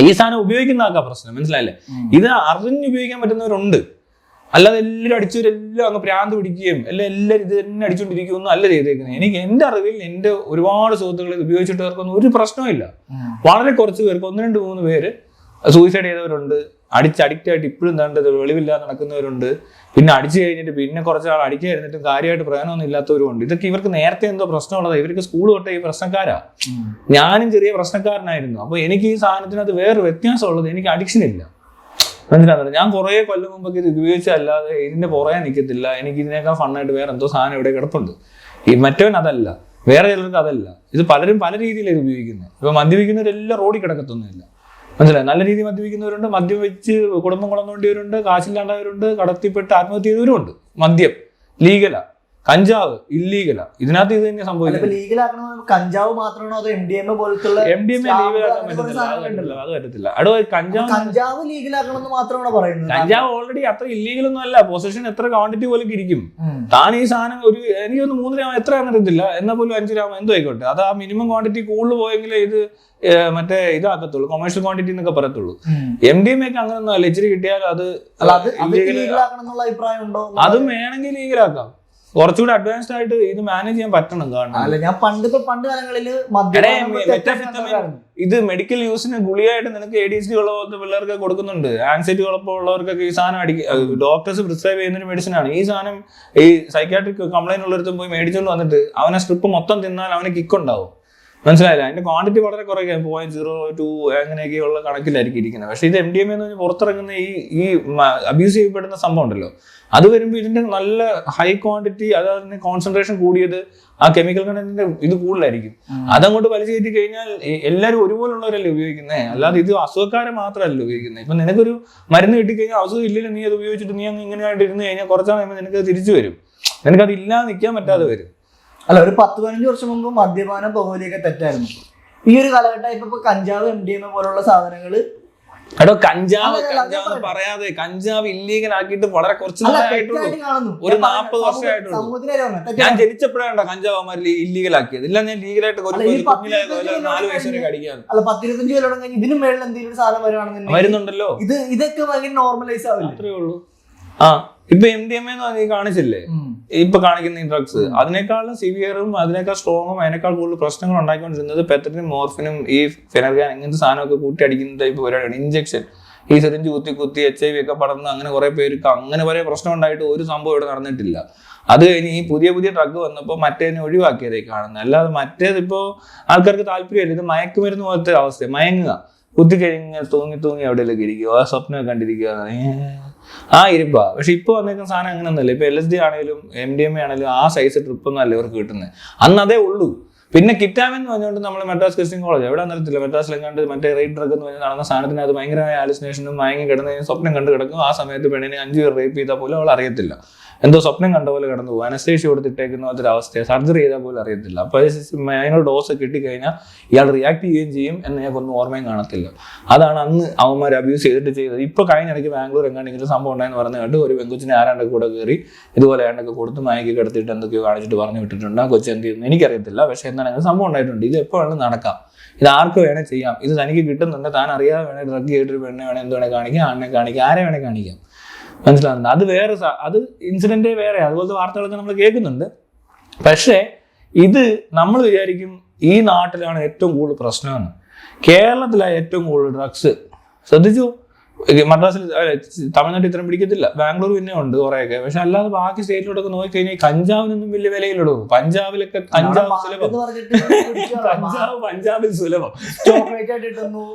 [SPEAKER 2] ഈ സാധനം ഉപയോഗിക്കുന്ന ആൾക്കാ പ്രശ്നം. മനസ്സിലായില്ലേ? ഇത് അറിഞ്ഞുപയോഗിക്കാൻ പറ്റുന്നവരുണ്ട്. അല്ലാതെ എല്ലാവരും അടിച്ചവരെല്ലാം അങ്ങ് പ്രാന്ത് പിടിക്കുകയും എല്ലാവരും ഇത് തന്നെ അടിച്ചുകൊണ്ടിരിക്കുകയൊന്നും അല്ല ചെയ്തേക്കുന്നത്. എനിക്ക് എന്റെ അറിവിൽ എന്റെ ഒരുപാട് സുഹൃത്തുക്കൾ ഇത് ഉപയോഗിച്ചിട്ടവർക്കൊന്നും ഒരു പ്രശ്നമില്ല. വളരെ കുറച്ച് പേർക്ക് 1-2-3 പേര് സൂയിസൈഡ് ചെയ്തവരുണ്ട്, അഡിക്റ്റ് ആയിട്ട് ഇപ്പോഴും എന്താണ്ട് വെളിവില്ലാതെ നടക്കുന്നവരുണ്ട്. പിന്നെ അടിച്ചു കഴിഞ്ഞിട്ട് പിന്നെ കുറച്ചാൾ അടിക്കാതിരുന്നിട്ടും കാര്യമായിട്ട് പ്രയോജനമൊന്നും ഇല്ലാത്തവരും ഉണ്ട്. ഇതൊക്കെ ഇവർക്ക് നേരത്തെ എന്തോ പ്രശ്നമുള്ളതാ. ഇവർക്ക് സ്കൂൾ തൊട്ടേ ഈ പ്രശ്നക്കാരാ. ഞാനും ചെറിയ പ്രശ്നക്കാരനായിരുന്നു. അപ്പൊ എനിക്ക് ഈ സാധനത്തിനകത്ത് വേറെ വ്യത്യാസമുള്ളത്, എനിക്ക് അഡിക്ഷൻ ഇല്ല. മനസ്സിലാകുന്നുണ്ട്. ഞാൻ കുറെ കൊല്ലം മുമ്പൊക്കെ ഇത് ഉപയോഗിച്ചല്ലാതെ ഇതിന്റെ പുറകെ നിൽക്കത്തില്ല. എനിക്ക് ഇതിനേക്കാൾ ഫണ്ണായിട്ട് വേറെ എന്തോ സാധനം ഇവിടെ കിടപ്പുണ്ട്. ഈ മറ്റവൻ അതല്ല, വേറെ ചിലർക്ക് അതല്ല. ഇത് പലരും പല രീതിയിലാണ് ഉപയോഗിക്കുന്നത്. ഇപ്പൊ മദ്യപിക്കുന്നവരെല്ലാം റോഡിൽ കിടക്കത്തൊന്നുമില്ല. മനസ്സിലായി. നല്ല രീതിയിൽ മദ്യപിക്കുന്നവരുണ്ട്, മദ്യം വെച്ച് കുടുംബം കുളന്നുകൊണ്ടിയവരുണ്ട്, കാശില്ലാണ്ടവരുണ്ട്, കടത്തിപ്പെട്ട് ആത്മഹത്യ ചെയ്തവരുണ്ട്. മദ്യം ലീഗലാ, കഞ്ചാവ് ഇല്ലീഗലാ. ഇതിനകത്ത് ഇത് തന്നെ സംഭവിക്കുന്നത്.
[SPEAKER 1] കഞ്ചാവ് മാത്രമാണോ അതോ MDMA പോലത്തുള്ള
[SPEAKER 2] MDMA ലീഗലാക്കാൻ പറ്റത്തില്ല. അത് പറ്റത്തില്ല. അവിടെ
[SPEAKER 1] കഞ്ചാവ് ലീഗലാക്കണമെന്ന് മാത്രമാണോ പറയുന്നത്?
[SPEAKER 2] കഞ്ചാവ് ഓൾറെഡി അത്ര ഇല്ലീഗൽ ഒന്നും അല്ല. പൊസഷൻ എത്ര ക്വാണ്ടിറ്റി പോലും ഇരിക്കും. താൻ ഈ സാധനം ഒരു എനിക്കൊന്ന് 3 ഗ്രാം എത്രയാണെന്ന് അറിയത്തില്ല, എന്നാൽ പോലും 5 ഗ്രാം എന്തോ ആയിക്കോട്ടെ, അത് ആ മിനിമം ക്വാണ്ടിറ്റി കൂടുതൽ പോയെങ്കിലേ ഇത് മറ്റേ ഇതാക്കത്തുള്ളൂ, കൊമേഴ്ഷ്യൽ ക്വാണ്ടിറ്റി എന്നൊക്കെ പറയത്തുള്ളൂ. MDMA ഒക്കെ അങ്ങനൊന്നും അല്ല. ഇച്ചിരി കിട്ടിയാൽ അത് അതും വേണമെങ്കിൽ ലീഗലാക്കാം. കുറച്ചുകൂടി അഡ്വാൻസ്ഡ് ആയിട്ട് ഇത് മാനേജ് ചെയ്യാൻ പറ്റണം. കാരണം
[SPEAKER 1] ഞാൻ പണ്ട് കാലങ്ങളിൽ
[SPEAKER 2] ഇത് മെഡിക്കൽ യൂസിന് ഗുളിയായിട്ട് നിനക്ക് ADHD ഉള്ള പോലത്തെ പിള്ളേർക്ക് കൊടുക്കുന്നുണ്ട്. ആൻസൈറ്റി ഉള്ളവർക്കൊക്കെ ഈ സാധനം ഡോക്ടേഴ്സ് പ്രിസ്ക്രൈബ് ചെയ്യുന്ന മെഡിസിൻ ആണ് ഈ സാധനം. ഈ സൈക്കാട്രിക് കംപ്ലൈന്റ് ഉള്ളിടത്തും പോയി മേടിച്ചുകൊണ്ട് വന്നിട്ട് അവനെ സ്ട്രിപ്പ് മൊത്തം തിന്നാൽ അവന് കിക്ക് ഉണ്ടാവും. മനസ്സിലായില്ല. അതിന്റെ ക്വാണ്ടിറ്റി വളരെ കുറയ്ക്കുക, 0.02 അങ്ങനെയൊക്കെയുള്ള കണക്കിലായിരിക്കും ഇരിക്കുന്നത്. പക്ഷെ ഇത് MDMA എന്ന് പറഞ്ഞാൽ പുറത്തിറങ്ങുന്ന ഈ അബ്യൂസ് ചെയ്യപ്പെടുന്ന സംഭവം ഉണ്ടല്ലോ, അത് വരുമ്പോൾ ഇതിന്റെ നല്ല ഹൈ ക്വാണ്ടിറ്റി, അതായത് കോൺസെൻട്രേഷൻ കൂടിയത്, ആ കെമിക്കൽ കണ്ടന്റിന്റെ ഇത് കൂടുതലായിരിക്കും. അതങ്ങോട്ട് വലിച്ചു കയറ്റി കഴിഞ്ഞാൽ എല്ലാവരും ഒരുപോലുള്ളവരല്ലേ ഉപയോഗിക്കുന്നത്. അല്ലാതെ ഇത് അസുഖക്കാരെ മാത്രമല്ല ഉപയോഗിക്കുന്നത്. ഇപ്പൊ നിനക്കൊരു മരുന്ന് കിട്ടിക്കഴിഞ്ഞാൽ അസുഖം ഇല്ലെങ്കിൽ നീ അത് ഉപയോഗിച്ചിട്ട് നീ അങ്ങ് ഇങ്ങനെയായിട്ട് ഇരുന്ന് കഴിഞ്ഞാൽ കുറച്ചാൽ കഴിയുമ്പോൾ നിനക്ക് തിരിച്ചു വരും. നിനക്കത് ഇല്ലാതെ നിൽക്കാൻ പറ്റാതെ വരും.
[SPEAKER 1] അല്ല, ഒരു 10-15 വർഷം മുമ്പ് മദ്യപാനം പുകവലിയൊക്കെ തെറ്റായിരുന്നു. ഈ ഒരു കാലഘട്ടം ഇപ്പൊ കഞ്ചാവ് MDMA പോലുള്ള സാധനങ്ങള്
[SPEAKER 2] കഞ്ചാവ് പറയാതെ കഞ്ചാവ് ഇല്ലീഗൽ ആക്കിയിട്ട് വളരെ കുറച്ച് നാളായിട്ടുള്ളൂ. ഒരു 40 വർഷമായിട്ടുള്ളൂ. ഞാൻ ജനിച്ചപ്പോഴാണ് കഞ്ചാവ് ഇല്ലീഗൽ ആക്കിയത്. ഇല്ല, ഞാൻ ലീഗലായിട്ട് 4 വയസ്സ് വരെ അടിക്കാൻ.
[SPEAKER 1] അല്ല, 10-25 കൊല്ലം കഴിഞ്ഞ് ഇതിന് മേളിൽ എന്തെങ്കിലും സാധനം
[SPEAKER 2] വരുന്നുണ്ടല്ലോ.
[SPEAKER 1] ഇതൊക്കെ ഭയങ്കര നോർമലൈസ് ആവില്ല.
[SPEAKER 2] അത്രേ ഉള്ളൂ. ഇപ്പൊ MDMA എന്ന് പറഞ്ഞാൽ കാണിച്ചില്ലേ, ഇപ്പൊ കാണിക്കുന്ന ഈ ഡ്രഗ്സ് അതിനേക്കാളും സിവിയറും അതിനേക്കാൾ സ്ട്രോങ്ങും അതിനേക്കാൾ കൂടുതൽ പ്രശ്നങ്ങൾ ഉണ്ടാക്കിക്കൊണ്ടിരുന്നത് പെത്തറ്റിനും മോർഫിനും ഈ ഫെനർഗാൻ ഇങ്ങനത്തെ സാധനമൊക്കെ കൂട്ടി അടിക്കുന്ന ടൈപ്പ് പരിപാടിയാണ്. ഇഞ്ചക്ഷൻ, ഈ സിറിഞ്ച് കുത്തി HIV ഒക്കെ പടർന്ന് അങ്ങനെ കുറെ പേർക്ക് അങ്ങനെ കുറെ പ്രശ്നം ഉണ്ടായിട്ട് ഒരു സംഭവം ഇവിടെ നടന്നിട്ടില്ല. അത് കഴിഞ്ഞ് ഈ പുതിയ ഡ്രഗ് വന്നപ്പോൾ മറ്റേതിനെ ഒഴിവാക്കിയതേ കാണുന്നത്. അല്ലാതെ മറ്റേതിപ്പോ ആൾക്കാർക്ക് താല്പര്യമില്ല. ഇത് മയക്കുമരുന്ന് പോലത്തെ അവസ്ഥ. മയങ്ങുക, കുത്തി കഴിഞ്ഞാൽ തൂങ്ങി എവിടെയെല്ലാം ഇരിക്കുക, ആ സ്വപ്നം കണ്ടിരിക്കുക, ഇരിപ്പാ. പക്ഷെ ഇപ്പൊ വന്നേക്കുന്ന സാധനം അങ്ങനെയൊന്നുമല്ല. ഇപ്പൊ LSD ആണെങ്കിലും MDMA ആണെങ്കിലും ആ സൈസ് ട്രിപ്പൊന്നും അല്ല ഇവർക്ക് കിട്ടുന്നത്. അന്ന് അതേ ഉള്ളൂ. പിന്നെ കിറ്റാമിൻ എന്ന് പറഞ്ഞുകൊണ്ട് നമ്മൾ മെഡ്രാസ് ക്രിസ്ത്യൻ കോളേജ് എവിടെ നടത്തില്ല, മെഡ്രാസിലെങ്ങാണ്ട് മറ്റേ റേപ്പ് ഡ്രഗ് എന്ന് പറഞ്ഞാൽ നടന്ന സാധനത്തിന് അത് ഭയങ്കരമായ ഹാലുസിനേഷനും മയങ്ങി കിടന്ന് സ്വപ്നം കണ്ട് കിടക്കും. ആ സമയത്ത് പെണ്ണിനെ 5 പേർ റേപ്പ് ചെയ്താൽ പോലും അവൾ അറിയത്തില്ല. എന്തോ സ്വപ്നം കണ്ട പോലെ കിടന്നു പോകും. അനസ്തേഷ്യ കൊടുത്തിട്ടേക്കുന്ന അതൊരവസ്ഥയാണ്. സർജറി ചെയ്താൽ പോലും അറിയത്തില്ല. അപ്പോൾ അതിനോട് ഡോസ് കിട്ടിക്കഴിഞ്ഞാൽ ഇയാൾ റിയാക്ട് ചെയ്യുകയും ചെയ്യും എന്ന് ഞങ്ങൾക്കൊന്നും ഓർമ്മയും കാണത്തില്ല. അതാണ് അന്ന് അവന്മാർ അബ്യൂസ് ചെയ്തിട്ട് ചെയ്തത്. ഇപ്പോൾ കഴിഞ്ഞിടയ്ക്ക് ബാംഗ്ലൂർ എങ്ങാണ്ടെങ്കിലും സംഭവം ഉണ്ടായെന്ന് പറഞ്ഞു കേട്ട് ഒരു പെങ്കൊച്ചിനെ ആരാണ്ടൊക്കെ കൂടെ കയറി ഇതുപോലെ ആണ്ടൊക്കെ കൊടുത്ത് മയക്കി കിടത്തിയിട്ട് എന്തൊക്കെയോ കാണിച്ചിട്ട് പറഞ്ഞു വിട്ടിട്ടുണ്ട്. ആ കൊച്ചു എന്ത് ചെയ്യുന്നു എനിക്കറിയത്തില്ല. പക്ഷെ എന്താണെങ്കിൽ സംഭവം ഉണ്ടായിട്ടുണ്ട്. ഇത് എപ്പോൾ വേണമെങ്കിലും നടക്കാം. ഇത് ആർക്ക് വേണേൽ ചെയ്യാം. ഇത് തനിക്ക് കിട്ടുന്നുണ്ട്, താൻ അറിയാതെ വേണേൽ ഡ്രഗ് ചെയ്തിട്ട് പെണ്ണെ വേണേൽ എന്ത് വേണേൽ കാണിക്കാം, ആണിനെ കാണിക്കാം, ആരെ വേണേൽ കാണിക്കാം. മനസ്സിലാകുന്നുണ്ട്. അത് വേറെ, അത് ഇൻസിഡന്റ് വേറെ, അതുപോലത്തെ വാർത്തകളൊക്കെ നമ്മൾ കേൾക്കുന്നുണ്ട്. പക്ഷേ ഇത് നമ്മൾ വിചാരിക്കും ഈ നാട്ടിലാണ് ഏറ്റവും കൂടുതൽ പ്രശ്നമെന്ന്. കേരളത്തിലാണ് ഏറ്റവും കൂടുതൽ ഡ്രഗ്സ്. ശ്രദ്ധിച്ചു, മദ്രാസിൽ തമിഴ്നാട്ടിൽ ഇത്രയും പിടിക്കത്തില്ല, ബാംഗ്ലൂർ പിന്നെ ഉണ്ട് കുറെയൊക്കെ. പക്ഷെ അല്ലാതെ ബാക്കി സ്റ്റേറ്റിലോട്ടൊക്കെ നോക്കിക്കഴിഞ്ഞാൽ കഞ്ചാവിനൊന്നും വലിയ വിലയിലിടൂ. പഞ്ചാബിലൊക്കെ കഞ്ചാവ് സുലഭം, പഞ്ചാബിൽ സുലഭം,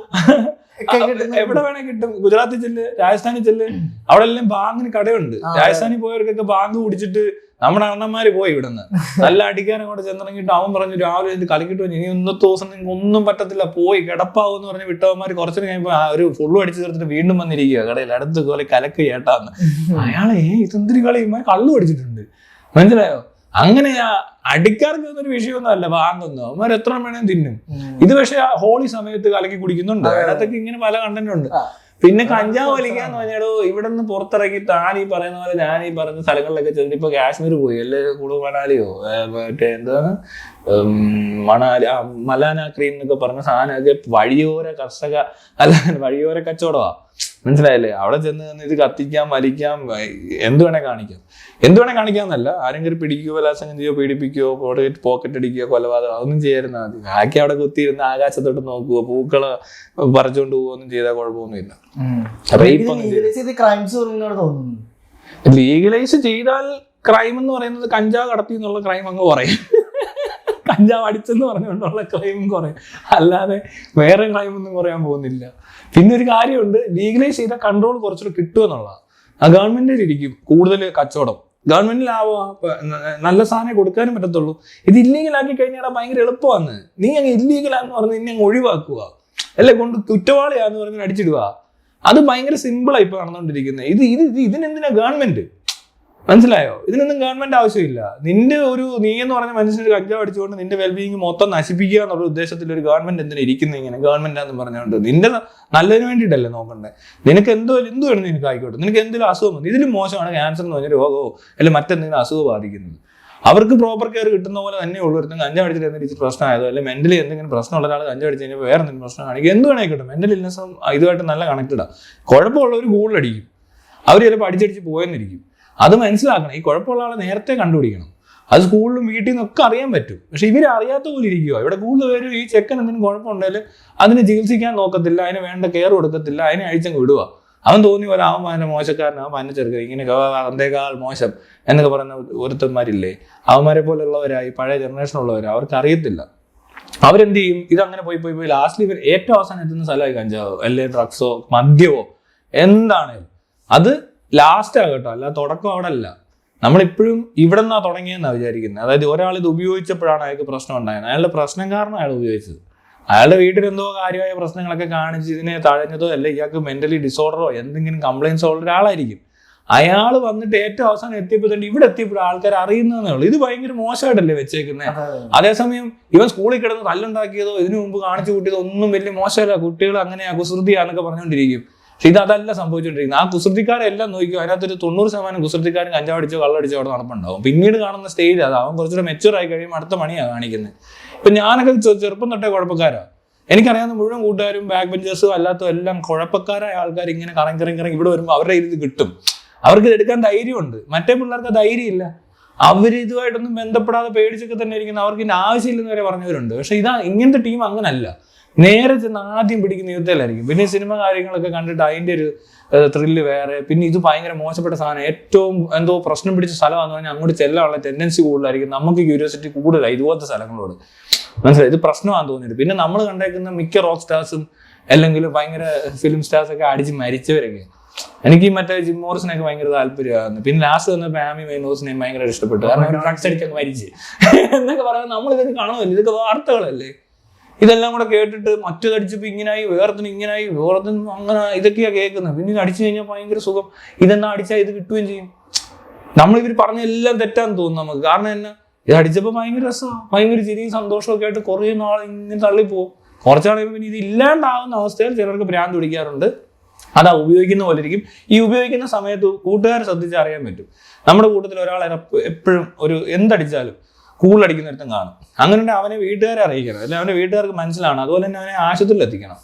[SPEAKER 2] എവിടെ വേണേ കിട്ടും. ഗുജറാത്തിൽ ചെല്ല്, രാജസ്ഥാനിൽ ചെല്ല്, അവിടെ എല്ലാം ബാങ്കിന് കടയുണ്ട്. രാജസ്ഥാനിൽ പോയവർക്കൊക്കെ ബാങ്ക് കുടിച്ചിട്ട് നമ്മുടെ അണ്ണന്മാര് പോയി ഇവിടുന്ന് നല്ല അടിക്കാനും കൂടെ ചെന്നിറങ്ങിയിട്ട് അവൻ പറഞ്ഞു രാവിലെ ഇത് കളിക്കിട്ട് ഇനി ഇന്നത്തെ ദിവസം നിങ്ങൾക്ക് ഒന്നും പറ്റത്തില്ല, പോയി കിടപ്പാവും എന്ന് പറഞ്ഞ് വിട്ടവന്മാർ കുറച്ചു കഴിയുമ്പോൾ ഒരു ഫുള്ള് അടിച്ചു തീർത്തിട്ട് വീണ്ടും വന്നിരിക്കുക കടയിൽ അടുത്ത് പോലെ കലക്ക് ചേട്ടാന്ന്. അയാളെ ഇതെന്തിരി കളി കള്ളു അടിച്ചിട്ടുണ്ട്. മനസ്സിലായോ? അങ്ങനെ അടിക്കാർക്ക് ഒരു വിഷയമൊന്നും അല്ല വാങ്ങുന്നു. അവന്മാർ എത്ര വേണേലും തിന്നും. ഇത് പക്ഷെ ഹോളി സമയത്ത് കലക്കി കുടിക്കുന്നുണ്ട്. അതിനകത്തൊക്കെ ഇങ്ങനെ പല കണ്ടന്റുണ്ട്. പിന്നെ കഞ്ചാവ് വലിക്കാന്ന് പറഞ്ഞാലോ ഇവിടെ നിന്ന് പുറത്തിറങ്ങി താൻ ഈ പറയുന്ന പോലെ ഞാൻ ഈ പറഞ്ഞ സ്ഥലങ്ങളിലൊക്കെ ചെന്നിട്ട് ഇപ്പൊ കാശ്മീർ പോയി അല്ലെ, കുളു മണാലിയോ മറ്റേ എന്താണ് മലാന ക്രീം എന്നൊക്കെ പറഞ്ഞ സാധനമൊക്കെ വഴിയോര കർഷക അല്ല വഴിയോര കച്ചവടമാ. മനസ്സിലായില്ലേ? അവിടെ ചെന്ന് ഇത് കത്തിക്കാം, വലിക്കാം, എന്ത് വേണേ കാണിക്കാന്നല്ല, ആരെങ്കിലും പിടിക്കുകയോ ബലാത്സംഗം ചെയ്യോ, പീഡിപ്പിക്കുകയോ, പോക്കറ്റ് അടിക്കുകയോ, കൊലപാതകം അതൊന്നും ചെയ്യായിരുന്ന മതി. ബാക്കി അവിടെ കുത്തിയിരുന്ന് ആകാശത്തോട്ട് നോക്കുവോ, പൂക്കള് പറിച്ചോണ്ട് പോവോ ഒന്നും ചെയ്താൽ കുഴപ്പമൊന്നുമില്ല. ലീഗലൈസ് ചെയ്താൽ ക്രൈം എന്ന് പറയുന്നത് കഞ്ചാവ് കടത്തി എന്നുള്ള ക്രൈം അങ്ങ് പറയും, കഞ്ചാവ് അടിച്ചെന്ന് പറഞ്ഞുകൊണ്ടുള്ള ക്രൈമും കുറയും, അല്ലാതെ വേറെ ക്രൈം ഒന്നും കുറയാൻ പോകുന്നില്ല. പിന്നെ ഒരു കാര്യമുണ്ട്, ലീഗലൈസ് ചെയ്ത കൺട്രോൾ കുറച്ചുകൂടെ കിട്ടുമെന്നുള്ളതാണ്. ആ ഗവൺമെന്റിൽ ഇരിക്കും കൂടുതൽ കച്ചവടം, ഗവൺമെന്റിലാവാം, നല്ല സാധനം കൊടുക്കാനും പറ്റത്തുള്ളൂ. ഇത് ഇല്ലീഗലാക്കി കഴിഞ്ഞാൽ ഭയങ്കര എളുപ്പമാണ്. നീ അങ്ങ് ഇല്ലീഗലാന്ന് പറഞ്ഞ് നിന്നെ അങ്ങ് ഒഴിവാക്കുക, അല്ലെ കൊണ്ട് കുറ്റവാളിയാന്ന് പറഞ്ഞ് അടിച്ചിടുക. അത് ഭയങ്കര സിമ്പിളായി ഇപ്പൊ നടന്നുകൊണ്ടിരിക്കുന്നത്. ഇതിനെന്തിനാ ഗവൺമെന്റ്? മനസ്സിലായോ? ഇതിനൊന്നും ഗവൺമെന്റ് ആവശ്യമില്ല. നീ എന്ന് പറഞ്ഞ മനുഷ്യന് കഞ്ചാവ് അടിച്ചുകൊണ്ട് നിന്റെ വെൽബീയിങ് മൊത്തം നശിപ്പിക്കുക എന്നുള്ള ഉദ്ദേശത്തിൽ ഒരു ഗവൺമെന്റ് എന്തിനാ ഇരിക്കുന്നത് ഇങ്ങനെ? ഗവൺമെന്റാന്ന് പറഞ്ഞുകൊണ്ട് നിന്റെ നല്ലതിന് വേണ്ടിയിട്ടല്ലേ നോക്കണ്ടേ? നിനക്ക് എന്ത് വേണം നിനക്ക് ആയിക്കോട്ടെ, നിനക്ക് എന്തെങ്കിലും അസുഖം വന്നു, ഇതിലും മോശമാണ് ക്യാൻസർ എന്ന് പറഞ്ഞ രോഗമോ അല്ലെങ്കിൽ മറ്റെന്തെങ്കിലും അസുഖം ബാധിക്കുന്നത്. അവർക്ക് പ്രോപ്പർ കെയർ കിട്ടുന്ന പോലെ തന്നെ ഉള്ളൂ. ഒരുത്തം കഞ്ചാവ് അടിച്ചിട്ട് എന്തെങ്കിലും പ്രശ്നമായതോ അല്ലെങ്കിൽ മെന്റലി എന്തെങ്കിലും പ്രശ്നമുള്ള ഒരാൾ കഞ്ചാവ് അടിച്ച് കഴിഞ്ഞാൽ വേറെ എന്തെങ്കിലും പ്രശ്നം കാണിക്കും, എന്ത് വേണേ കിട്ടും. മെന്റൽ ഇൽനെസ്സും ഇതുമായിട്ട് നല്ല കണക്റ്റഡാണ്. കുഴപ്പമുള്ളവർ കൂടുതലടിക്കും, അവർ ചിലപ്പോൾ അടിച്ചടിച്ച് പോയെന്നിരിക്കും. അത് മനസ്സിലാക്കണം. ഈ കുഴപ്പമുള്ള ആളെ നേരത്തെ കണ്ടുപിടിക്കണം. അത് സ്കൂളിലും വീട്ടിൽ നിന്നൊക്കെ അറിയാൻ പറ്റും. പക്ഷെ ഇവർ അറിയാത്ത പോലെ ഇരിക്കുക. ഇവിടെ കൂടുതൽ പേരും ഈ ചെക്കൻ എന്തെങ്കിലും കുഴപ്പമുണ്ടെങ്കിൽ അതിനെ ചികിത്സിക്കാൻ നോക്കത്തില്ല, അതിന് വേണ്ട കെയർ കൊടുക്കത്തില്ല, അതിനെ അഴിച്ചങ്ങ് വിടുക. അവൻ തോന്നി പോലെ അവൻ അവൻ്റെ മോശക്കാരനാവും, അവൻ്റെ ചെറുക്കൻ ഇങ്ങനെ അതേക്കാൾ മോശം എന്നൊക്കെ പറയുന്ന ഒരുത്തന്മാരില്ലേ, അവന്മാരെ പോലുള്ളവരായി പഴയ ജനറേഷനുള്ളവരാ. അവർക്ക് അറിയത്തില്ല. അവരെന്ത് ചെയ്യും? ഇതങ്ങനെ പോയി ലാസ്റ്റിൽ ഇവർ ഏറ്റവും അവസാനം എത്തുന്ന സ്ഥലമായി കഞ്ചാവോ അല്ലെങ്കിൽ ഡ്രഗ്സോ മദ്യമോ എന്താണേലും അത് ലാസ്റ്റ് ആകട്ടോ, അല്ല തുടക്കം അവിടെ അല്ല. നമ്മളിപ്പോഴും ഇവിടെ നിന്നാ തുടങ്ങിയെന്നാണ് വിചാരിക്കുന്നത്. അതായത് ഒരാൾ ഇത് ഉപയോഗിച്ചപ്പോഴാണ് അയാൾക്ക് പ്രശ്നം ഉണ്ടായത്. അയാളുടെ പ്രശ്നം കാരണം അയാൾ ഉപയോഗിച്ചത്. അയാളുടെ വീട്ടിൽ എന്തോ കാര്യമായ പ്രശ്നങ്ങളൊക്കെ കാണിച്ച് ഇതിനെ തഴഞ്ഞതോ അല്ലെ ഇയാൾക്ക് മെന്റലി ഡിസോർഡറോ എന്തെങ്കിലും കംപ്ലൈൻസോ ഉള്ള ഒരാളായിരിക്കും. അയാൾ വന്നിട്ട് ഏറ്റവും അവസാനം എത്തിയപ്പോൾ തന്നെ ഇവിടെ എത്തിയപ്പോൾ ആൾക്കാർ അറിയുന്നതേ ഉള്ളൂ. ഇത് ഭയങ്കര മോശമായിട്ടല്ലേ വെച്ചേക്കുന്നത്. അതേസമയം ഇവൻ സ്കൂളിൽ കിടന്ന് തല്ലുണ്ടാക്കിയതോ ഇതിനു മുമ്പ് കാണിച്ചു കൂട്ടിയതോ ഒന്നും വലിയ മോശമല്ല, കുട്ടികൾ അങ്ങനെയാ കുസൃതിയാന്നൊക്കെ പറഞ്ഞുകൊണ്ടിരിക്കും. പക്ഷെ ഇതല്ല സംഭവിച്ചുകൊണ്ടിരിക്കുന്നത്. ആ കുസൃതിക്കാരെല്ലാം നോക്കിയോ, അതിനകത്തൊരു 90% കുസൃതിക്കാരും കഞ്ചാവടിച്ചോ കള്ളടിച്ചോ അവിടെ നടപ്പുണ്ടാവും. പിന്നീട് കാണുന്ന സ്റ്റേജ് അത് അവൻ കുറച്ചുകൂടെ മെച്ചുവർ ആയി കഴിയുമ്പോൾ അടുത്ത പണിയാണ് കാണിക്കുന്നത്. ഇപ്പൊ ഞാനൊക്കെ ചെറുപ്പം തൊട്ടേ കുഴപ്പക്കാരാ. എനിക്കറിയാവുന്ന മുഴുവൻ കൂട്ടുകാരും ബാക്ക് ബെഞ്ചേഴ്സും അല്ലാത്തതും എല്ലാം കുഴപ്പക്കാരായ ആൾക്കാർ ഇങ്ങനെ കറങ്ങി ഇവിടെ വരുമ്പോൾ അവരുടെ ഇത് കിട്ടും. അവർക്ക് ഇത് എടുക്കാൻ ധൈര്യമുണ്ട്. മറ്റേ പിള്ളേർക്ക് ധൈര്യമില്ല. അവർ ഇതുമായിട്ടൊന്നും ബന്ധപ്പെടാതെ പേടിച്ചൊക്കെ തന്നെ ഇരിക്കുന്ന, അവർക്ക് ഇതിന്റെ ആവശ്യമില്ലെന്ന് വരെ പറഞ്ഞവരുണ്ട്. പക്ഷെ ഇങ്ങനത്തെ ടീം അങ്ങനല്ല. നേരെ ചെന്ന് ആദ്യം പിടിക്കുന്ന യുദ്ധത്തിലായിരിക്കും. പിന്നെ സിനിമ കാര്യങ്ങളൊക്കെ കണ്ടിട്ട് അതിൻ്റെ ഒരു ത്രില്ല് വേറെ. പിന്നെ ഇത് ഭയങ്കര മോശപ്പെട്ട സാധനം, ഏറ്റവും എന്തോ പ്രശ്നം പിടിച്ച സ്ഥലമാണെന്ന് പറഞ്ഞാൽ അങ്ങോട്ട് ചെല്ലാനുള്ള ടെൻഡൻസി കൂടുതലായിരിക്കും. നമുക്ക് ക്യൂരിയോസിറ്റി കൂടുതലാണ് ഇതുപോലത്തെ സ്ഥലങ്ങളോട്. മനസ്സിലായി? ഇത് പ്രശ്നമാണെന്ന് തോന്നിയിട്ട്. പിന്നെ നമ്മൾ കണ്ടേക്കുന്ന മിക്ക റോക്ക് സ്റ്റാർസും അല്ലെങ്കിൽ ഭയങ്കര ഫിലിം സ്റ്റാർസൊക്കെ അടിച്ച് മരിച്ചവരൊക്കെ. എനിക്ക് മറ്റേ ജിം മോറിസിനൊക്കെ ഭയങ്കര താല്പര്യമായിരുന്നു. പിന്നെ ലാസ്റ്റ് വന്നപ്പോൾ ആമി വൈൻഹൗസിനെയും ഭയങ്കര ഇഷ്ടപ്പെട്ടു. കാരണം ഡ്രഗ്സ് അടിച്ചൊക്കെ മരിച്ച് എന്നൊക്കെ പറയുന്നത് നമ്മളിതൊക്കെ കാണുമല്ലോ. ഇതൊക്കെ വാർത്തകളല്ലേ. ഇതെല്ലാം കൂടെ കേട്ടിട്ട് മറ്റേതടിച്ചപ്പോൾ ഇങ്ങനായി, വേറത്തിന് ഇങ്ങനായി, വേറത്തിന് അങ്ങനെ, ഇതൊക്കെയാ കേൾക്കുന്നത്. പിന്നെ ഇത് അടിച്ചു കഴിഞ്ഞാൽ ഭയങ്കര സുഖം, ഇതെന്നാ അടിച്ചാൽ ഇത് കിട്ടുകയും ചെയ്യും. നമ്മളിവർ പറഞ്ഞ എല്ലാം തെറ്റാന്ന് തോന്നുന്നു നമുക്ക്. കാരണം എന്നാ, ഇത് അടിച്ചപ്പോൾ ഭയങ്കര രസമാണ്, ഭയങ്കര ചിരിയും സന്തോഷമൊക്കെ ആയിട്ട് കുറേ നാൾ ഇങ്ങനെ തള്ളിപ്പോവും. കുറച്ചാൾ പിന്നെ ഇത് ഇല്ലാണ്ടാവുന്ന അവസ്ഥയിൽ ചിലർക്ക് ഭ്രാന്ത് പിടിക്കാറുണ്ട്. അതാ ഉപയോഗിക്കുന്ന പോലെ ഇരിക്കും. ഈ ഉപയോഗിക്കുന്ന സമയത്ത് കൂട്ടുകാരെ ശ്രദ്ധിച്ച് അറിയാൻ പറ്റും. നമ്മുടെ കൂട്ടത്തിൽ ഒരാൾ എപ്പോഴും ഒരു എന്തടിച്ചാലും കൂടുതലടിക്കുന്നിടത്തും കാണും. അങ്ങനെ അവനെ വീട്ടുകാരെ അറിയിക്കണം, അല്ലെങ്കിൽ അവൻ്റെ വീട്ടുകാർക്ക് മനസ്സിലാണ്. അതുപോലെ തന്നെ അവനെ ആശുപത്രിയിൽ എത്തിക്കണം.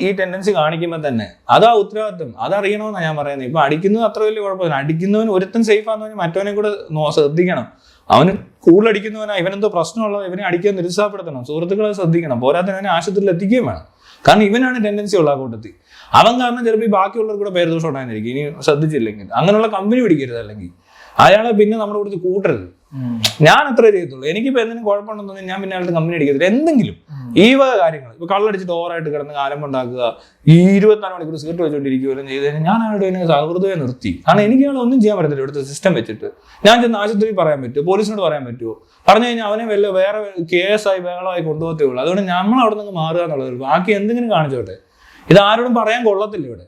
[SPEAKER 2] ഈ ടെൻഡൻസി കാണിക്കുമ്പോൾ തന്നെ അതാ ഉത്തരവാദിത്വം, അതറിയണമെന്നാണ് ഞാൻ പറയുന്നത്. ഇപ്പൊ അടിക്കുന്നത് അത്ര വലിയ കുഴപ്പമില്ല. അടിക്കുന്നവൻ ഒരുത്തൻ സേഫാന്ന് പറഞ്ഞാൽ മറ്റവനെ കൂടെ ശ്രദ്ധിക്കണം. അവന് കൂടുതലടിക്കുന്നവനാ, ഇവനെന്തോ പ്രശ്നമുള്ളത്, ഇവനെ അടിക്കാൻ നിരുത്സാഹപ്പെടുത്തണം, സുഹൃത്തുക്കളെ ശ്രദ്ധിക്കണം. പോരാത്തവനെ അവനെ ആശുപത്രിയിൽ എത്തിക്കുകയും വേണം. കാരണം ഇവനാണ് ടെൻഡൻസി ഉള്ള ആ കൂട്ടത്തിൽ. അവൻ കാരണം ചിലപ്പോൾ ഈ ബാക്കിയുള്ളവർ കൂടെ പേരുദോഷം ഉണ്ടായിരിക്കും ഇനി ശ്രദ്ധിച്ചില്ലെങ്കിൽ. അങ്ങനെയുള്ള കമ്പനി പിടിക്കരുത്. അല്ലെങ്കിൽ അയാളെ പിന്നെ നമ്മുടെ കൂട്ടത്തിൽ കൂട്ടരുത്. ഞാൻ അത്രേ ചെയ്യത്തുള്ളൂ. എനിക്കിപ്പോൾ എന്തെങ്കിലും കുഴപ്പമുണ്ടെന്ന് തോന്നി ഞാൻ പിന്നെ അയാളുടെ കമ്പനി അടിക്കത്തില്ല. എന്തെങ്കിലും ഈ വക കാര്യങ്ങൾ, ഇപ്പൊ കള്ളടിച്ചിട്ട് ഓവറായിട്ട് കിടന്ന് കാലം ഉണ്ടാക്കുക, ഈ 24 മണിക്കൂർ സിഗരറ്റ് വെച്ചോണ്ടിരിക്കുകയും ചെയ്ത് കഴിഞ്ഞാൽ ഞാൻ അയാളുടെ അതിനെ സൗഹൃദയെ നിർത്തി. കാരണം എനിക്ക് അയാൾ ഒന്നും ചെയ്യാൻ പറ്റത്തില്ല. ഇവിടുത്തെ സിസ്റ്റം വെച്ചിട്ട് ഞാൻ ചെന്ന് ആശുപത്രിയിൽ പറയാൻ പറ്റുമോ, പോലീസിനോട് പറയാൻ പറ്റുമോ? പറഞ്ഞു കഴിഞ്ഞാൽ അവനെ വേറെ കേസായി ബഹളമായി കൊണ്ടുപോകത്തേ ഉള്ളൂ. അതുകൊണ്ട് നമ്മൾ അവിടെ നിന്ന് മാറുക എന്നുള്ളത്. ബാക്കി എന്തെങ്കിലും കാണിച്ചോട്ടെ, ഇത് ആരോടും പറയാൻ കൊള്ളത്തില്ല ഇവിടെ.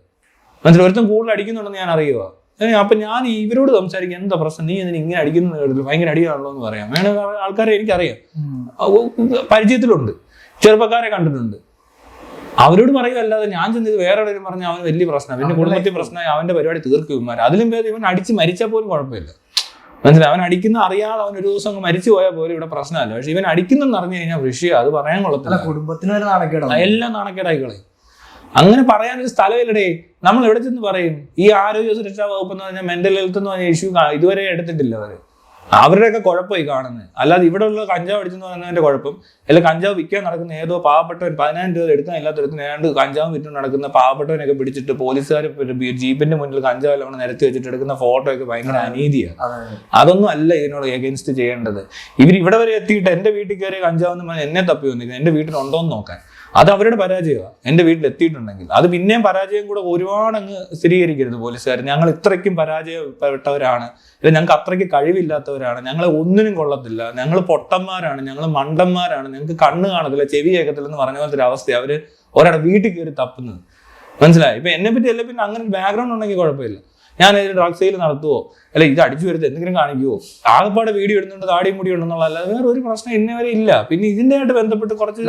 [SPEAKER 2] മനസ്സിലായി? ഒരുത്തം കൂടുതൽ അടിക്കുന്നുണ്ടെന്ന് ഞാൻ അറിയുക. അപ്പൊ ഞാൻ ഇവരോട് സംസാരിക്കും, എന്താ പ്രശ്നം, നീ എന്തിനാ ഇങ്ങനെ അടിക്കുന്നത്, ഭയങ്കര അടിയാണല്ലോ എന്ന് പറയാം. വേണ ആൾക്കാരെ എനിക്കറിയാം, പരിചയത്തിലുണ്ട്, ചെറുപ്പക്കാരെ കണ്ടിട്ടുണ്ട്. അവരോട് പറയുകയല്ലാതെ ഞാൻ ചെന്ന് വേറെ എവിടെയും പറഞ്ഞാൽ അവന് വലിയ പ്രശ്നം, പിന്നെ കുടുംബത്തിൽ പ്രശ്നമായി അവന്റെ പരിപാടി തീർക്കും. അതിലും പേര് ഇവൻ അടിച്ച് മരിച്ചാൽ പോലും കുഴപ്പമില്ല. മനസ്സിലായി? അവൻ അടിക്കുന്ന അറിയാതെ അവൻ ഒരു ദിവസം അങ്ങ് മരിച്ചു പോയാൽ പോലും ഇവിടെ പ്രശ്നമല്ല. പക്ഷെ ഇവൻ അടിക്കുന്നെന്ന് അറിഞ്ഞു കഴിഞ്ഞാൽ വിഷയം, അത് പറയാൻ കൊള്ളത്തില്ല.
[SPEAKER 1] കുടുംബത്തിന് എല്ലാം നാണക്കേടായിക്കളെ.
[SPEAKER 2] അങ്ങനെ പറയാനൊരു സ്ഥലമില്ലടേ. നമ്മൾ എവിടെ ചെന്ന് പറയും? ഈ ആരോഗ്യ സുരക്ഷാ വകുപ്പ് എന്ന് പറഞ്ഞാൽ മെന്റൽ ഹെൽത്ത് എന്ന് പറഞ്ഞ ഇഷ്യൂ ഇതുവരെ എടുത്തിട്ടില്ല അവരുടെയൊക്കെ കുഴപ്പമായി കാണുന്നത്. അല്ലാതെ ഇവിടെ ഉള്ള കഞ്ചാവ് അടിച്ചെന്ന് പറയുന്നതിന്റെ കുഴപ്പം, അല്ലെങ്കിൽ കഞ്ചാവ് വിൽക്കാൻ നടക്കുന്ന ഏതോ പാവപ്പെട്ടവൻ 10,000 രൂപ എടുക്കാൻ ഇല്ലാത്തടത്ത് ഏതാണ്ട് കഞ്ചാവ് വിറ്റ് നടക്കുന്ന പാവപ്പെട്ടവനൊക്കെ പിടിച്ചിട്ട് പോലീസുകാർ ജീപ്പിന്റെ മുന്നിൽ കഞ്ചാവ് എല്ലാം നിരത്തി വെച്ചിട്ട് എടുക്കുന്ന ഫോട്ടോ ഒക്കെ ഭയങ്കര അനീതിയാണ്. അതൊന്നും അല്ല ഇതിനോട് എഗൻസ്റ്റ് ചെയ്യേണ്ടത്. ഇവിടെ വരെ എത്തിയിട്ട് എന്റെ വീട്ടിൽ കയറിയ കഞ്ചാവ് എന്ന് പറഞ്ഞാൽ എന്നെ തപ്പി വന്നിരിക്കുന്നത് എന്റെ വീട്ടിലുണ്ടോ എന്ന് നോക്കാൻ. അത് അവരുടെ പരാജയമാണ്. എന്റെ വീട്ടിൽ എത്തിയിട്ടുണ്ടെങ്കിൽ അത് പിന്നെയും പരാജയം കൂടെ ഒരുപാട് അങ്ങ് സ്ഥിരീകരിക്കരുത് പോലീസുകാർ. ഞങ്ങൾ ഇത്രയ്ക്കും പരാജയപ്പെട്ടവരാണ്, അല്ലെങ്കിൽ ഞങ്ങൾക്ക് അത്രയ്ക്ക് കഴിവില്ലാത്തവരാണ്, ഞങ്ങളെ ഒന്നിനും കൊള്ളത്തില്ല, ഞങ്ങൾ പൊട്ടന്മാരാണ്, ഞങ്ങൾ മണ്ടന്മാരാണ്, ഞങ്ങൾക്ക് കണ്ണ് കാണത്തില്ല, ചെവി കേൾക്കത്തില്ല എന്ന് പറഞ്ഞ പോലത്തെ ഒരു അവസ്ഥ അവര് ഒരാളുടെ വീട്ടിൽ കയറി തപ്പുന്നത്. മനസ്സിലായി? ഇപ്പൊ എന്നെ പറ്റി അല്ല, പിന്നെ അങ്ങനെ ഒരു ബാക്ക്ഗ്രൗണ്ട് ഉണ്ടെങ്കിൽ കുഴപ്പമില്ല. ഞാൻ ഡ്രഗ് സെയിൽ നടത്തുവോ അല്ലെ ഇത് അടിച്ചു വരുന്നത് എന്തെങ്കിലും കാണിക്കുവോ, ആകെപ്പാടെ വീഡിയോ ഇടുന്നുണ്ട് താടിയും മുടി ഉണ്ടെന്നുള്ള അല്ലാതെ വേറെ ഒരു പ്രശ്നം ഇന്നേ വരെ ഇല്ല. പിന്നെ ഇതിനായിട്ട് ബന്ധപ്പെട്ട് കുറച്ച്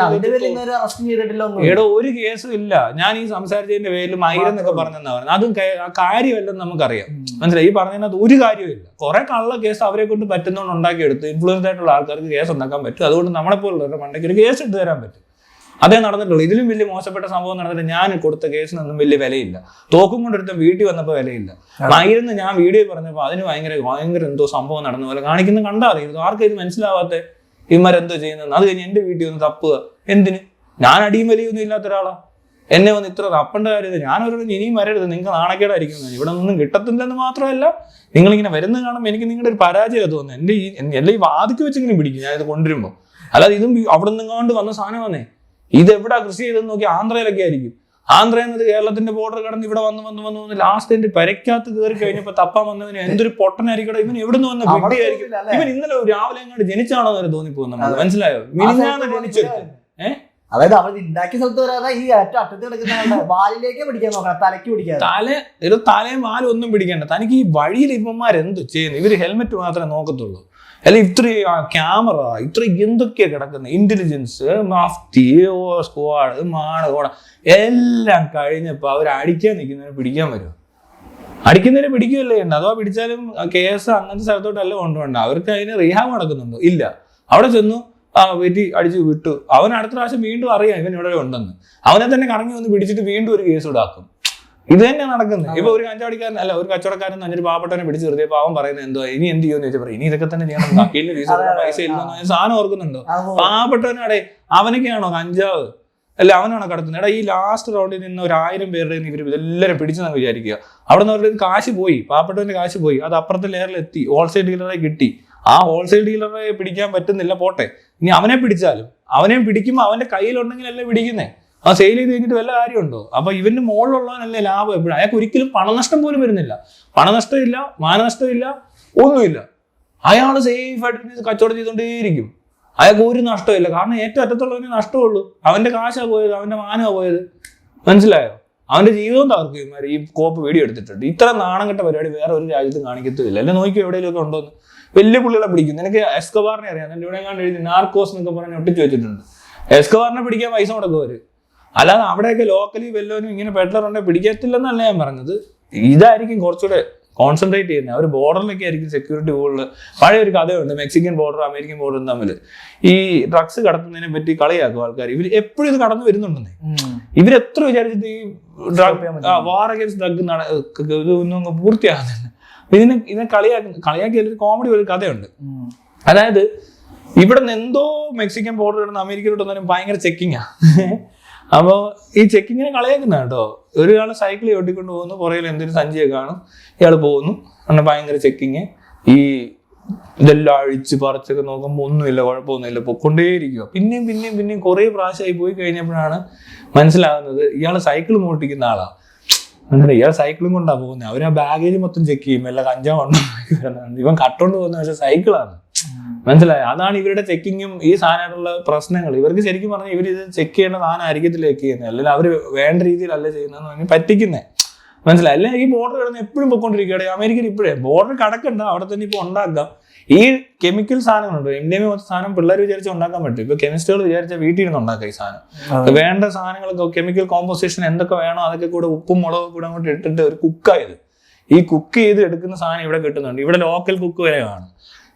[SPEAKER 2] ഏടോ ഒരു കേസും ഇല്ല. ഞാൻ ഈ സംസാരിച്ചതിന്റെ പേരിൽ മൈരെന്നൊക്കെ പറഞ്ഞെന്നാ പറഞ്ഞത്. അതും കാര്യമല്ലെന്ന് നമുക്കറിയാം. മനസ്സിലായി? ഈ പറഞ്ഞതിനകത്ത് ഒരു കാര്യമില്ല. കുറെ കള്ള കേസ് അവരെ കൊണ്ട് പറ്റുന്നതുകൊണ്ട് ഉണ്ടാക്കിയെടുത്ത് ഇൻഫ്ലുവൻസ് ആയിട്ടുള്ള ആൾക്കാർക്ക് കേസ് ഉണ്ടാക്കാൻ പറ്റും. അതുകൊണ്ട് നമ്മളെ പോലുള്ളവരുടെ മണ്ടയ്ക്ക് ഒരു കേസ് ഇട്ട് തരാൻ പറ്റും. അതേ നടന്നിട്ടുള്ളൂ. ഇതിലും വലിയ മോശപ്പെട്ട സംഭവം നടന്നിട്ട് ഞാൻ കൊടുത്ത കേസിനൊന്നും വലിയ വിലയില്ല. തോക്കും കൊണ്ടെടുത്ത വീട്ടിൽ വന്നപ്പോൾ വിലയില്ല. മൈരെന്ന് ഞാൻ വീഡിയോ പറഞ്ഞപ്പോൾ അതിന് ഭയങ്കര എന്തോ സംഭവം നടന്ന പോലെ കാണിക്കുന്ന കണ്ടാ അറിയുന്നത്. ആർക്കും ഇത് മനസ്സിലാവാത്ത ഇവന്മാരെന്തോ ചെയ്യുന്നത്. അത് കഴിഞ്ഞ് എന്റെ വീട്ടിൽ വന്ന് തപ്പുക എന്തിന്? ഞാൻ അടിയും വലിയൊന്നും ഇല്ലാത്ത ഒരാളാ. എന്നെ വന്ന് ഇത്ര തപ്പേണ്ട കാര്യം ഞാൻ അവരോട് ഇനിയും വരരുത്, നിങ്ങൾക്ക് നാണക്കേടായിരിക്കും. ഇവിടെ ഒന്നും കിട്ടത്തില്ലെന്ന് മാത്രമല്ല, നിങ്ങളിങ്ങനെ വരുന്ന കാണുമ്പോൾ എനിക്ക് നിങ്ങളുടെ ഒരു പരാജയം തോന്നുന്നു. എല്ലാം ഈ വാതിക്ക് വെച്ചിങ്ങനെ പിടിക്കും ഞാൻ ഇത് കൊണ്ടുവരുമ്പോൾ. അല്ലാതെ ഇതും അവിടെ നിന്നെങ്ങാണ്ട് വന്ന സാധനം വന്നേ. ഇതെവിടാ കൃഷി ചെയ്തെന്ന് നോക്കി ആന്ധ്രയിലൊക്കെ ആയിരിക്കും. ആന്ധ്രയിൽ നിന്ന് കേരളത്തിന്റെ ബോർഡർ കടന്ന് ഇവിടെ വന്ന് ലാസ്റ്റ് എന്റെ പെരക്കകത്ത് കയറി കഴിഞ്ഞപ്പോ തപ്പാൻ വന്നതിന് എന്തൊരു പൊട്ടനായിരിക്കട്ടെ, ഇവൻ എവിടെ നിന്ന് വന്ന വിഡ്ഢിയായിരിക്കും. ഇവൻ ഇന്നലെ രാവിലെ അങ്ങോട്ട് ജനിച്ചാണോ എന്ന് തോന്നിപ്പോകുന്നത്. മനസ്സിലായോ? മിനിഞ്ഞാന്ന് ജനിച്ചെടുത്ത്
[SPEAKER 1] അതായത് അവർ ഉണ്ടാക്കിയ സ്ഥലത്ത് വരാതെ ഈ ഏറ്റവും അറ്റത്ത് കിടക്കുന്ന വാലിലേക്ക് പിടിക്കാൻ നോക്കണം, തലയ്ക്ക് പിടിക്കാൻ.
[SPEAKER 2] തലയും വാലും ഒന്നും പിടിക്കണ്ട. തനിക്ക് ഈ വഴിയിൽ ഇവന്മാരെന്ത് ചെയ്യുന്നു? ഇവര് ഹെൽമെറ്റ് മാത്രമേ നോക്കത്തുള്ളൂ. അല്ലെ ഇത്ര ക്യാമറ ഇത്ര എന്തൊക്കെയാ കിടക്കുന്നത്, ഇന്റലിജൻസ്, മഫ്തി, സ്ക്വാഡ്, മാണകോട എല്ലാം കഴിഞ്ഞപ്പോ അവർ അടിക്കാൻ നിൽക്കുന്നതിന് പിടിക്കാൻ വരുമോ? അടിക്കുന്നതിന് പിടിക്കുകയല്ലേ ഉണ്ട്. അഥവാ പിടിച്ചാലും കേസ് അങ്ങനത്തെ സ്ഥലത്തോട്ടല്ല കൊണ്ടുപോകണ്ട. അവർക്ക് അതിന് റീഹാബ് നടക്കുന്നുണ്ടോ? ഇല്ല. അവിടെ ചെന്നു വെറ്റി അടിച്ചു വിട്ടു. അവൻ അടുത്ത പ്രാവശ്യം വീണ്ടും അറിയാം ഇവൻ ഇവിടെ ഉണ്ടെന്ന്. അവനെ തന്നെ കറങ്ങി വന്ന് പിടിച്ചിട്ട് വീണ്ടും ഒരു കേസ് ഇടാക്കും. ഇത് തന്നെ നടക്കുന്നത്. ഇപ്പൊ ഒരു കഞ്ചാവടിക്കാരൻ അല്ല ഒരു കച്ചവടക്കാരൻ അഞ്ചൊരു പാവപ്പെട്ടവനെ പിടിച്ച് നിർത്തിയപ്പോൾ അവൻ പറയുന്നത് എന്തോ ഇനി എന്ത് ചെയ്യുമെന്ന് ചോദിച്ചാൽ പറയും ഇനി ഇതൊക്കെ തന്നെ ചെയ്യണം, വക്കീലിന് ഫീസ് പൈസ ഇല്ലെന്ന് സാധനം ഓർക്കുന്നുണ്ടോ? പാവപ്പെട്ടവനാടെ അവനൊക്കെയാണോ കഞ്ചാവ്? അല്ല അവനാണോ കടത്തുന്നത്? എടാ ഈ ലാസ്റ്റ് റൗണ്ടിൽ നിന്ന് 1000 പേരുടെ ഇവർ ഇതെല്ലാവരും പിടിച്ചെന്ന് വിചാരിക്കുക. അവിടെ നിന്ന് അവരുടെ കാശ് പോയി, പാവപ്പെട്ടവന്റെ കാശ് പോയി. അത് അപ്പുറത്തെ ലെയറിൽ എത്തി, ഹോൾസെയിൽ ഡീലറെ കിട്ടി. ആ ഹോൾസെയിൽ ഡീലറെ പിടിക്കാൻ പറ്റുന്നില്ല, പോട്ടെ. ഇനി അവനെ പിടിച്ചാലും അവനെയും പിടിക്കുമ്പോൾ അവന്റെ കയ്യിലുണ്ടെങ്കിലല്ലേ പിടിക്കുന്നേ. ആ സെയിൽ ചെയ്ത് കഴിഞ്ഞിട്ട് വല്ല കാര്യമുണ്ടോ? അപ്പൊ ഇവന്റെ മുകളിലുള്ളവനല്ലേ ലാഭം എപ്പോഴും. അയാൾക്ക് ഒരിക്കലും പണനഷ്ടം പോലും വരുന്നില്ല. പണനഷ്ടമില്ല, മാനനഷ്ടമില്ല, ഒന്നുമില്ല. അയാൾ സേഫ് ആയിട്ട് കച്ചവടം ചെയ്തുകൊണ്ടേയിരിക്കും. അയാൾക്ക് ഒരു നഷ്ടമില്ല. കാരണം ഏറ്റവും അറ്റത്തുള്ളവന് നഷ്ടമുള്ളൂ. അവന്റെ കാശാ പോയത്, അവന്റെ മാനമാ പോയത്. മനസ്സിലായോ? അവന്റെ ജീവിതവും തകർക്കും ഈ കോപ്പ് വീഡിയോ എടുത്തിട്ടുണ്ട്. ഇത്ര നാണം കെട്ട പരിപാടി വേറെ ഒരു രാജ്യത്തും കാണിക്കത്തില്ല. അല്ലെ നോക്കിയോ എവിടെയെങ്കിലും ഉണ്ടോന്ന്. വലിയ പുള്ളികളെ പിടിക്കും. നിനക്ക് എസ്കോബാറിനെ അറിയാം. എന്റെ ഇവിടെ എങ്ങാണ്ട് എഴുതി നാർക്കോസ് എന്നൊക്കെ പറഞ്ഞ് ഒട്ടിച്ചു വെച്ചിട്ടുണ്ട്. എസ്കോബാറിനെ പിടിക്കാൻ പൈസ മുടക്കും അവര്. അല്ലാതെ അവിടെയൊക്കെ ലോക്കലി വല്ലവനും ഇങ്ങനെ പെഡലർ ഉണ്ടെങ്കിൽ പിടിക്കത്തില്ലെന്നല്ല ഞാൻ പറഞ്ഞത്. ഇതായിരിക്കും കുറച്ചുകൂടെ കോൺസെൻട്രേറ്റ് ചെയ്യുന്നത്. അവർ ബോർഡറിലൊക്കെ ആയിരിക്കും സെക്യൂരിറ്റി കൂടുതൽ. പഴയ ഒരു കഥയുണ്ട്, മെക്സിക്കൻ ബോർഡർ അമേരിക്കൻ ബോർഡറും തമ്മിൽ ഈ ഡ്രഗ്സ് കടത്തുന്നതിനെ പറ്റി കളിയാക്കും ആൾക്കാർ. ഇവർ എപ്പോഴും ഇത് കടന്നു വരുന്നുണ്ടെന്നേ. ഇവരെത്ര വിചാരിച്ചിട്ട് ഈ വാർ അഗേൻസ്റ്റ് ഡ്രഗ് ഇതൊന്നും പൂർത്തിയാകുന്നില്ല. ഇതിനെ കളിയാക്കി ഒരു കോമഡി ഒരു കഥയുണ്ട്. അതായത് ഇവിടെ നിന്ന് എന്തോ മെക്സിക്കൻ ബോർഡർ ഇടുന്ന അമേരിക്കയിലോട്ട് വന്നാലും ഭയങ്കര ചെക്കിങ്ങാ. അപ്പോൾ ഈ ചെക്കിങ്ങിനെ കളയാക്കുന്ന കേട്ടോ. ഒരാള് സൈക്കിൾ ഓട്ടിക്കൊണ്ട് പോകുന്നു, പുറകിൽ എന്തൊരു സഞ്ചിയൊക്കെ കാണും, ഇയാൾ പോകുന്നു, അങ്ങനെ ഭയങ്കര ചെക്കിങ്. ഈ ഇതെല്ലാം അഴിച്ച് പറിച്ചൊക്കെ നോക്കുമ്പോൾ ഒന്നുമില്ല, കുഴപ്പമൊന്നുമില്ല, പൊക്കൊണ്ടേയിരിക്കുക. പിന്നെയും കുറേ പ്രാവശ്യമായി പോയി കഴിഞ്ഞപ്പോഴാണ് മനസ്സിലാകുന്നത് ഇയാൾ സൈക്കിൾ ഓട്ടിക്കുന്ന ആളാ. എന്നിട്ട് ഇയാൾ സൈക്കിളും കൊണ്ടാണ് പോകുന്നത്. അവർ ആ ബാഗേജ് മൊത്തം ചെക്ക് ചെയ്യും, എല്ലാം കഞ്ചാവ് ഉണ്ടാക്കി. ഇവൻ കട്ടോണ്ട് പോകുന്ന പക്ഷെ സൈക്കിളാണ്. മനസ്സിലായോ? അതാണ് ഇവരുടെ ചെക്കിങ്ങും ഈ സാധനമായിട്ടുള്ള പ്രശ്നങ്ങൾ. ഇവർക്ക് ശരിക്കും പറഞ്ഞാൽ ഇവർ ഇത് ചെക്ക് ചെയ്യേണ്ട സാധനം ആയിരിക്കത്തില്ല ചെക്ക് ചെയ്യുന്നത്. അല്ലെങ്കിൽ അവർ വേണ്ട രീതിയിലല്ല ചെയ്യുന്നതെന്ന് പറഞ്ഞാൽ പറ്റിക്കുന്നേ. മനസ്സിലായി? അല്ലെ ഈ ബോർഡർ കിടന്ന് എപ്പോഴും പൊയ്ക്കൊണ്ടിരിക്കുകയാണ്. അമേരിക്കയിൽ ഇപ്പോഴേ ബോർഡർ കടക്കണ്ട, അവിടെ തന്നെ ഇപ്പോൾ ഉണ്ടാക്കാം. ഈ കെമിക്കൽ സാധനങ്ങളുണ്ട്, MDMA മൊത്തം സാധനം പിള്ളേർ വിചാരിച്ചാൽ ഉണ്ടാക്കാൻ പറ്റും. ഇപ്പൊ കെമിസ്റ്റുകൾ വിചാരിച്ചാൽ വീട്ടിൽ നിന്ന് ഉണ്ടാക്കാം ഈ സാധനം. വേണ്ട സാധനങ്ങളൊക്കെ കെമിക്കൽ കോമ്പോസിഷൻ എന്തൊക്കെ വേണോ അതൊക്കെ കൂടെ ഉപ്പും മുളകും കൂടെ അങ്ങോട്ട് ഇട്ടിട്ട് ഒരു കുക്കായത്. ഈ കുക്ക് ചെയ്ത് എടുക്കുന്ന സാധനം ഇവിടെ കിട്ടുന്നുണ്ട്. ഇവിടെ ലോക്കൽ കുക്ക് വരെ കാണും.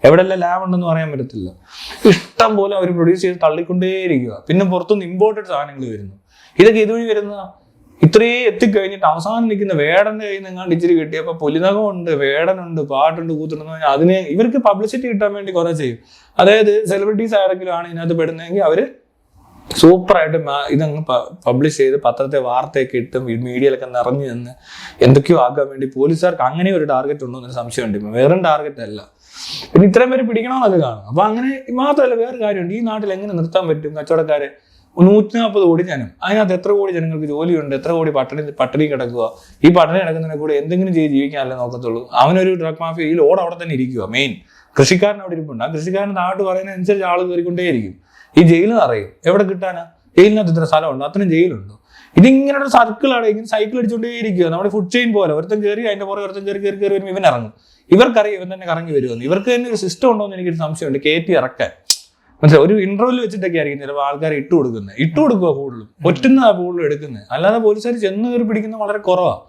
[SPEAKER 2] എവിടെല്ലാം ലാബ് ഉണ്ടെന്ന് പറയാൻ പറ്റത്തില്ല. ഇഷ്ടം പോലെ അവർ പ്രൊഡ്യൂസ് ചെയ്ത് തള്ളിക്കൊണ്ടേയിരിക്കുക. പിന്നെ പുറത്തുനിന്ന് ഇമ്പോർട്ടഡ് സാധനങ്ങൾ വരുന്നു. ഇതൊക്കെ ഇതുവഴി വരുന്ന ഇത്രയും എത്തിക്കഴിഞ്ഞിട്ട് അവസാനം നിൽക്കുന്ന വേടന്റെ കയ്യിൽ നിന്ന് എങ്ങാണ്ട് ഇച്ചിരി കിട്ടിയപ്പോ പുലിനകമുണ്ട്, വേടനുണ്ട്, പാട്ടുണ്ട്, കൂത്തുണ്ടെന്ന് പറഞ്ഞാൽ അതിന് ഇവർക്ക് പബ്ലിസിറ്റി കിട്ടാൻ വേണ്ടി കുറെ ചെയ്യും. അതായത് സെലിബ്രിറ്റീസ് ആരെങ്കിലും ആണ് ഇതിനകത്ത് പെടുന്നതെങ്കിൽ അവര് സൂപ്പറായിട്ട് ഇതങ്ങ് പബ്ലിഷ് ചെയ്ത് പത്രത്തെ വാർത്തയൊക്കെ ഇട്ടും മീഡിയയിലൊക്കെ നിറഞ്ഞു നിന്ന് എന്തൊക്കെയോ ആക്കാൻ വേണ്ടി പോലീസുകാർക്ക് അങ്ങനെ ഒരു ടാർഗറ്റ് ഉണ്ടോ എന്നൊരു സംശയമുണ്ട്. ഇപ്പം വേറെ ടാർഗറ്റ് അല്ല, പിന്നെ ഇത്രയും പേര് പിടിക്കണമെന്നൊക്കെ കാണും. അപ്പൊ അങ്ങനെ മാത്രമല്ല വേറെ കാര്യമുണ്ട്, ഈ നാട്ടിൽ എങ്ങനെ നിർത്താൻ പറ്റും കച്ചവടക്കാരെ? 140 കോടി ജനം, അതിനകത്ത് എത്ര കോടി ജനങ്ങൾക്ക് ജോലിയുണ്ട്, എത്ര കോടി പട്ടിണി കിടക്കുക. ഈ പട്ടിണി കിടക്കുന്നതിനെ കൂടെ എന്തെങ്കിലും ചെയ്ത് ജീവിക്കാനല്ലേ നോക്കത്തുള്ളൂ. അവനൊരു ഡ്രഗ് മാഫിയ ഈ ലോഡ് അവിടെ തന്നെ ഇരിക്കുക. മെയിൻ കൃഷിക്കാരൻ അവിടെ ഇരിപ്പുണ്ട്. ആ കൃഷിക്കാരൻ നാട്ട് പറയുന്നതനുസരിച്ച് ആൾ കയറിക്കൊണ്ടേയിരിക്കും. ഈ ജയിലിൽ നിറയും. എവിടെ കിട്ടാനാ? ജയിലിനകത്ത് ഇത്ര സ്ഥലമുണ്ടോ? അത്രയും ജയിലുണ്ടോ? ഇതിങ്ങനെ ഒരു സർക്കിളാണ്. ഇങ്ങനെ സൈക്കിൾ അടിച്ചുകൊണ്ടേ ഇരിക്കുക. നമ്മുടെ ഫുഡ് ചെയിൻ പോലെ ഒരുത്തൻ കയറി അതിന്റെ പുറകെ ഒരുത്തൻ കയറി വരുമ്പോൾ ഇവൻ ഇറങ്ങും. ഇവർക്കറിയാം ഇവൻ തന്നെ കറങ്ങി വരുമെന്ന്. ഇവർക്ക് തന്നെ ഒരു സിസ്റ്റം ഉണ്ടോ എന്ന് എനിക്കൊരു സംശയമുണ്ട്. കയറ്റി ഇറക്കാൻ മനസ്സിലായി. ഒരു ഇന്റർവ്യൂവിൽ വെച്ചിട്ടൊക്കെ ആയിരിക്കും ചിലപ്പോൾ ആൾക്കാർ ഇട്ട് കൊടുക്കുക കൂടുതലും, ഒറ്റുന്നതാ കൂടുതലും എടുക്കുന്നത്. അല്ലാതെ പോലീസുകാർ ചെന്ന് കയറി പിടിക്കുന്നത് വളരെ കുറവാണ്.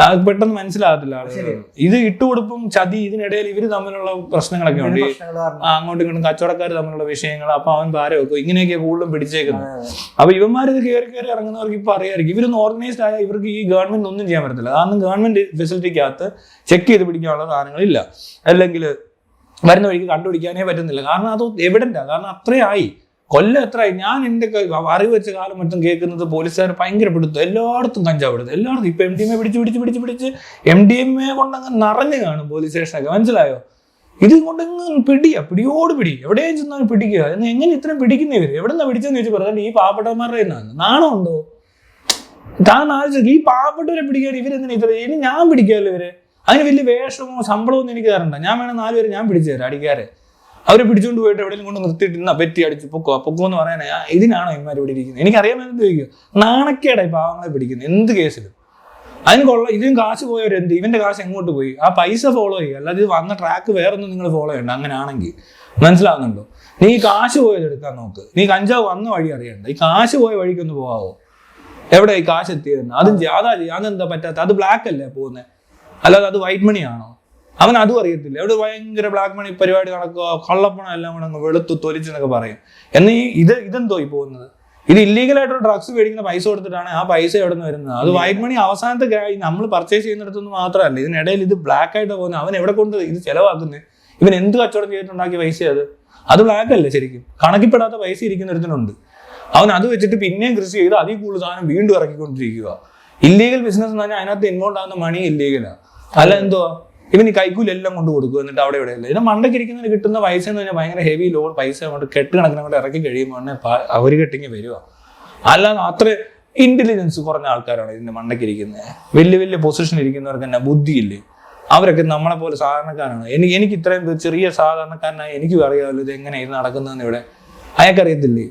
[SPEAKER 2] അത് പെട്ടെന്ന് മനസ്സിലാകത്തില്ല ആളുകൾ. ഇത് ഇട്ടുകൊടുപ്പും ചതി, ഇതിനിടയിൽ ഇവര് തമ്മിലുള്ള പ്രശ്നങ്ങളൊക്കെ ഉണ്ട്. അങ്ങോട്ടും ഇങ്ങോട്ടും കച്ചവടക്കാർ തമ്മിലുള്ള വിഷയങ്ങൾ. അപ്പൊ അവൻ ഭാര വെക്കും. ഇങ്ങനെയൊക്കെ കൂടുതലും പിടിച്ചേക്കുന്നത്. അപ്പൊ ഇവന്മാർ ഇത് കയറി ഇറങ്ങുന്നവർക്ക് ഇപ്പൊ അറിയാമായിരിക്കും. ഇവരൊന്നും ഓർഗനൈസ്ഡ് ആയാൽ ഇവർക്ക് ഈ ഗവൺമെന്റ് ഒന്നും ചെയ്യാൻ പറ്റത്തില്ല. അതൊന്നും ഗവൺമെന്റ് ഫെസിലിറ്റിക്കകത്ത് ചെക്ക് ചെയ്ത് പിടിക്കാനുള്ള സാധനങ്ങളില്ല. അല്ലെങ്കിൽ വരുന്ന വഴിക്ക് കണ്ടുപിടിക്കാനേ പറ്റുന്നില്ല. കാരണം അത് എവിഡന്റാ. കാരണം അത്രയായി, കൊല്ലം എത്രയായി. ഞാൻ എൻ്റെ അറിവ് വെച്ച കാലം മറ്റും കേൾക്കുന്നത് പോലീസുകാർ ഭയങ്കര പിടുത്തു, എല്ലായിടത്തും കഞ്ചാവ് എടുത്തു, എല്ലായിടത്തും. ഇപ്പൊ MDMA പിടിച്ച് MDMA കൊണ്ടങ്ങ് നിറഞ്ഞു കാണും പോലീസ് സ്റ്റേഷനൊക്കെ. മനസ്സിലായോ? ഇത് കൊണ്ടങ്ങ് പിടിയോട് പിടി, എവിടെയും ചെന്നാലും പിടിക്കുക. എന്ന് എങ്ങനെ ഇത്രയും പിടിക്കുന്ന ഇവര്? എവിടെ നിന്നാ പിടിച്ചെന്ന് ചോദിച്ചു പറഞ്ഞാൽ ഈ പാവപ്പെട്ടവന്മാരുടെ എന്നാണ്. നാണമുണ്ടോ? താൻ ആലോചിച്ചു, ഈ പാവപ്പെട്ടവരെ പിടിക്കാൻ ഇവരെന്തിനാ ഇത്ര? ഇനി ഞാൻ പിടിക്കാമല്ലോ ഇവരെ. അതിന് വലിയ വേഷമോ ശമ്പളമോ ഒന്നും എനിക്ക് തരണ്ട. ഞാൻ വേണം 4 പേര് ഞാൻ പിടിച്ചു തരാം അടിക്കാരെ. അവരെ പിടിച്ചുകൊണ്ട് പോയിട്ട് എവിടെയെങ്കിലും കൊണ്ട് നിർത്തിയിട്ട് ഇന്നാ പെറ്റി അടിച്ചു പൊക്കോ എന്ന് പറയാനാ. ഇതിനാണോ ഇവന്മാർ ഇവിടെ ഇരിക്കുന്നത്? എനിക്കറിയാമെന്ന് ചോദിക്കുക. നാണക്കേടായി പാവങ്ങളെ പിടിക്കുന്നത് എന്ത് കേസിലും. അതിന് കൊള്ള. ഇതിനും കാശ് പോയവരെന്ത്? ഇവന്റെ കാശ് എങ്ങോട്ട് പോയി? ആ പൈസ ഫോളോ ചെയ്യുക, അല്ലാതെ ഇത് വന്ന ട്രാക്ക് വേറെ ഒന്നും നിങ്ങൾ ഫോളോ ചെയ്യണ്ട. അങ്ങനെ ആണെങ്കിൽ മനസ്സിലാവുന്നുണ്ടോ? നീ കാശ് പോയത് എടുക്കാൻ നോക്ക്. നീ കഞ്ചാവ് വന്ന വഴി അറിയണ്ട. ഈ കാശ് പോയ വഴിക്കൊന്ന് പോവാവോ? എവിടെ ഈ കാശ് എത്തിയതെന്ന് അതും അതെന്താ പറ്റാത്ത? അത് ബ്ലാക്ക് അല്ലേ പോകുന്നത്, അല്ലാതെ അത് വൈറ്റ് മണി ആണോ? അവൻ അതും അറിയത്തില്ല. എവിടെ ഭയങ്കര ബ്ലാക്ക് മണി പരിപാടി നടക്കുക, കള്ളപ്പണം എല്ലാം കൂടെ അങ്ങ് വെളുത്തു തൊലിച്ചെന്നൊക്കെ പറയും. എന്നാൽ ഇതെന്തോ ഈ പോകുന്നത്? ഇത് ഇല്ലീഗലായിട്ടൊരു ഡ്രഗ്സ് മേടിക്കുന്ന പൈസ കൊടുത്തിട്ടാണ്. ആ പൈസ എവിടെ നിന്ന് വരുന്നത്? അത് വൈറ്റ് മണി അവസാനത്തെ നമ്മൾ പർച്ചേസ് ചെയ്യുന്നിടത്തൊന്നും മാത്രമല്ല, ഇതിനിടയിൽ ഇത് ബ്ലാക്ക് ആയിട്ട് പോകുന്നത്. അവൻ എവിടെ കൊണ്ട് ഇത് ചെലവാക്കുന്നത്? ഇവൻ എന്ത് കച്ചവടം ചെയ്തിട്ടുണ്ടാക്കിയ പൈസ അത് ബ്ലാക്ക് അല്ലേ ശരിക്കും? കണക്കിപ്പെടാത്ത പൈസ ഇരിക്കുന്നൊരുത്തനുണ്ട്. അവൻ അത് വെച്ചിട്ട് പിന്നെയും കൃഷി ചെയ്ത് അതിൽ കൂടുതൽ സാധനം വീണ്ടും ഇറക്കിക്കൊണ്ടിരിക്കുക. ഇല്ലീഗൽ ബിസിനസ് എന്ന് പറഞ്ഞാൽ അതിനകത്ത് ഇൻവോൾവ് ആകുന്ന മണി ഇല്ലീഗലാണ്. അല്ല എന്തുവാ? ഇവന് കൈക്കൂലി എല്ലാം കൊണ്ട് കൊടുക്കുക. എന്നിട്ട് അവിടെ ഇവിടെയല്ല. ഇതിന് മണ്ടയ്ക്ക് ഇരിക്കുന്നതിന് കിട്ടുന്ന പൈസ എന്ന് പറഞ്ഞാൽ ഭയങ്കര ഹെവി ലോഡ് പൈസ കൊണ്ട് കെട്ടുകണക്കിനെ കൊണ്ട് ഇറക്കി കഴിയുമ്പോൾ അവർ കെട്ടിങ്ങി വരിക. അല്ലാതെ അത്ര ഇന്റലിജൻസ് കുറഞ്ഞ ആൾക്കാരാണ് ഇതിന്റെ മണ്ടയ്ക്ക് ഇരിക്കുന്നത്. വലിയ പൊസിഷൻ ഇരിക്കുന്നവർക്ക് തന്നെ ബുദ്ധിയില്ലേ? അവരൊക്കെ നമ്മളെ പോലെ സാധാരണക്കാരാണ്. എനിക്ക് ഇത്രയും ചെറിയ സാധാരണക്കാരനായി എനിക്കും അറിയാമല്ലോ ഇത് എങ്ങനെ ഇത് നടക്കുന്നതെന്ന്. ഇവിടെ അയാൾക്കറിയത്തില്ലേ?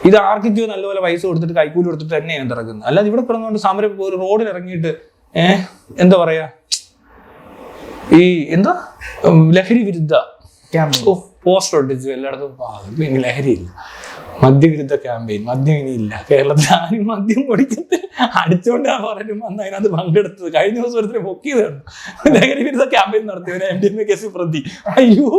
[SPEAKER 2] ഇത് ആർക്കൊക്കെയോ നല്ലപോലെ പൈസ കൊടുത്തിട്ട് കൈക്കൂലി കൊടുത്തിട്ട് തന്നെയാണ് ഇറക്കുന്നത്. അല്ലാതെ ഇവിടെ കിടന്നുകൊണ്ട് സമരം ഒരു റോഡിൽ ഇറങ്ങിയിട്ട് എന്താ പറയാ, ഈ എന്താ ലഹരി വിരുദ്ധ പോസ്റ്റർ ഒട്ടിച്ചു എല്ലായിടത്തും. ലഹരിയില്ല, മദ്യവിരുദ്ധ ക്യാമ്പയിൻ. മദ്യം ഇനിയില്ല കേരളത്തിൽ. ആരും മദ്യം പൊടിക്കത്ത് അടിച്ചുകൊണ്ടാ പറഞ്ഞു വന്ന് അതിനകത്ത് പങ്കെടുത്തത്. കഴിഞ്ഞ ദിവസം ഒരുത്തരെ പൊക്കിയതാണ്. ലഹരി വിരുദ്ധ ക്യാമ്പയിൻ നടത്തിയവരെ MDMA കേസ് പ്രതി. അയ്യോ,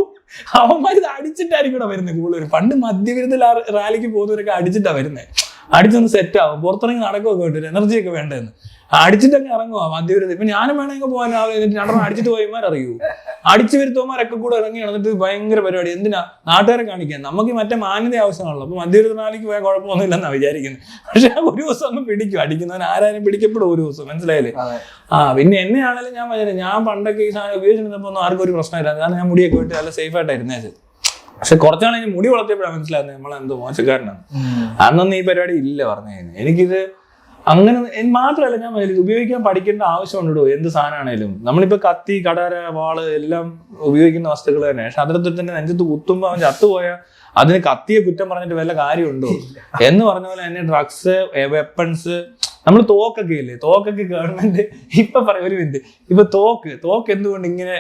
[SPEAKER 2] അവന്മാർ ഇത് അടിച്ചിട്ടായിരിക്കും ഇവിടെ വരുന്നത് കൂടുതൽ. പണ്ട് മദ്യവിരുദ്ധ റാലിക്ക് പോകുന്നവരൊക്കെ അടിച്ചിട്ടാ വരുന്നത്. അടിച്ചൊന്ന് സെറ്റ് ആവും, പുറത്തിറങ്ങി നടക്കുകയൊക്കെ വേണ്ടി എനർജിയൊക്കെ വേണ്ടതെന്ന് അടിച്ചിട്ടൊക്കെ ഇറങ്ങുക മദ്യവിരുദ്ധ. ഇപ്പൊ ഞാനും വേണമെങ്കിൽ പോകാൻ രണ്ടെണ്ണം അടിച്ചിട്ട് പോയമാരറിയൂ. അടിച്ചു വരുത്തവന്മാരൊക്കെ കൂടെ ഇറങ്ങി നടന്നിട്ട് ഭയങ്കര പരിപാടി. എന്തിനാ? നാട്ടുകാരെ കാണിക്കാൻ. നമുക്ക് മറ്റേ മാന്യത ആവശ്യമാണല്ലോ. അപ്പൊ മദ്യവിരുദ്ധ റാലിക്ക് പോയാൽ കുഴപ്പമൊന്നുമില്ലെന്നാ വിചാരിക്കുന്നത്. പക്ഷെ ഒരു ദിവസം ഒന്ന് പിടിക്കും. അടിക്കുന്നവൻ ആരാരും പിടിക്കപ്പെടും ഒരു ദിവസം. മനസ്സിലായില്ലേ? പിന്നെ എന്നെയാണെങ്കിലും ഞാൻ പണ്ടൊക്കെ ഈ സാധനം ഉപയോഗിച്ചിരുന്നപ്പോ ഒന്നും ആർക്കും ഒരു പ്രശ്നമില്ല. കാരണം ഞാൻ മുടിയൊക്കെ വിട്ട് നല്ല സേഫ് ആയിട്ടായിരുന്നേ. പക്ഷെ കുറച്ചാണെങ്കിൽ മുടി വളർത്തിയപ്പോഴാണ് മനസ്സിലാകുന്നത് നമ്മളെന്തോ മോശക്കാരനാണ്. അന്നൊന്നും ഈ പരിപാടി ഇല്ല പറഞ്ഞു കഴിഞ്ഞാൽ. എനിക്കിത് അങ്ങനെ മാത്രമല്ല, ഞാൻ ഉപയോഗിക്കാൻ പഠിക്കേണ്ട ആവശ്യമുണ്ടോ എന്ത് സാധനമാണേലും. നമ്മളിപ്പോ കത്തി, കടാര, വാള് എല്ലാം ഉപയോഗിക്കുന്ന വസ്തുക്കൾ തന്നെ. പക്ഷെ അതിലത്തിൽ തന്നെ നെഞ്ചത്ത് കുത്തുമ്പോ അവൻ ചത്തുപോയാൽ അതിന് കത്തിയെ കുറ്റം പറഞ്ഞിട്ട് വല്ല കാര്യമുണ്ടോ എന്ന് പറഞ്ഞ പോലെ തന്നെ ഡ്രഗ്സ്, വെപ്പൺസ്. നമ്മൾ തോക്കൊക്കെ ഇല്ലേ, തോക്കൊക്കെ ഗവൺമെന്റ് ഇപ്പൊ പറയും ഒരു മിനിറ്റ്. ഇപ്പൊ തോക്ക് എന്തുകൊണ്ട് ഇങ്ങനെ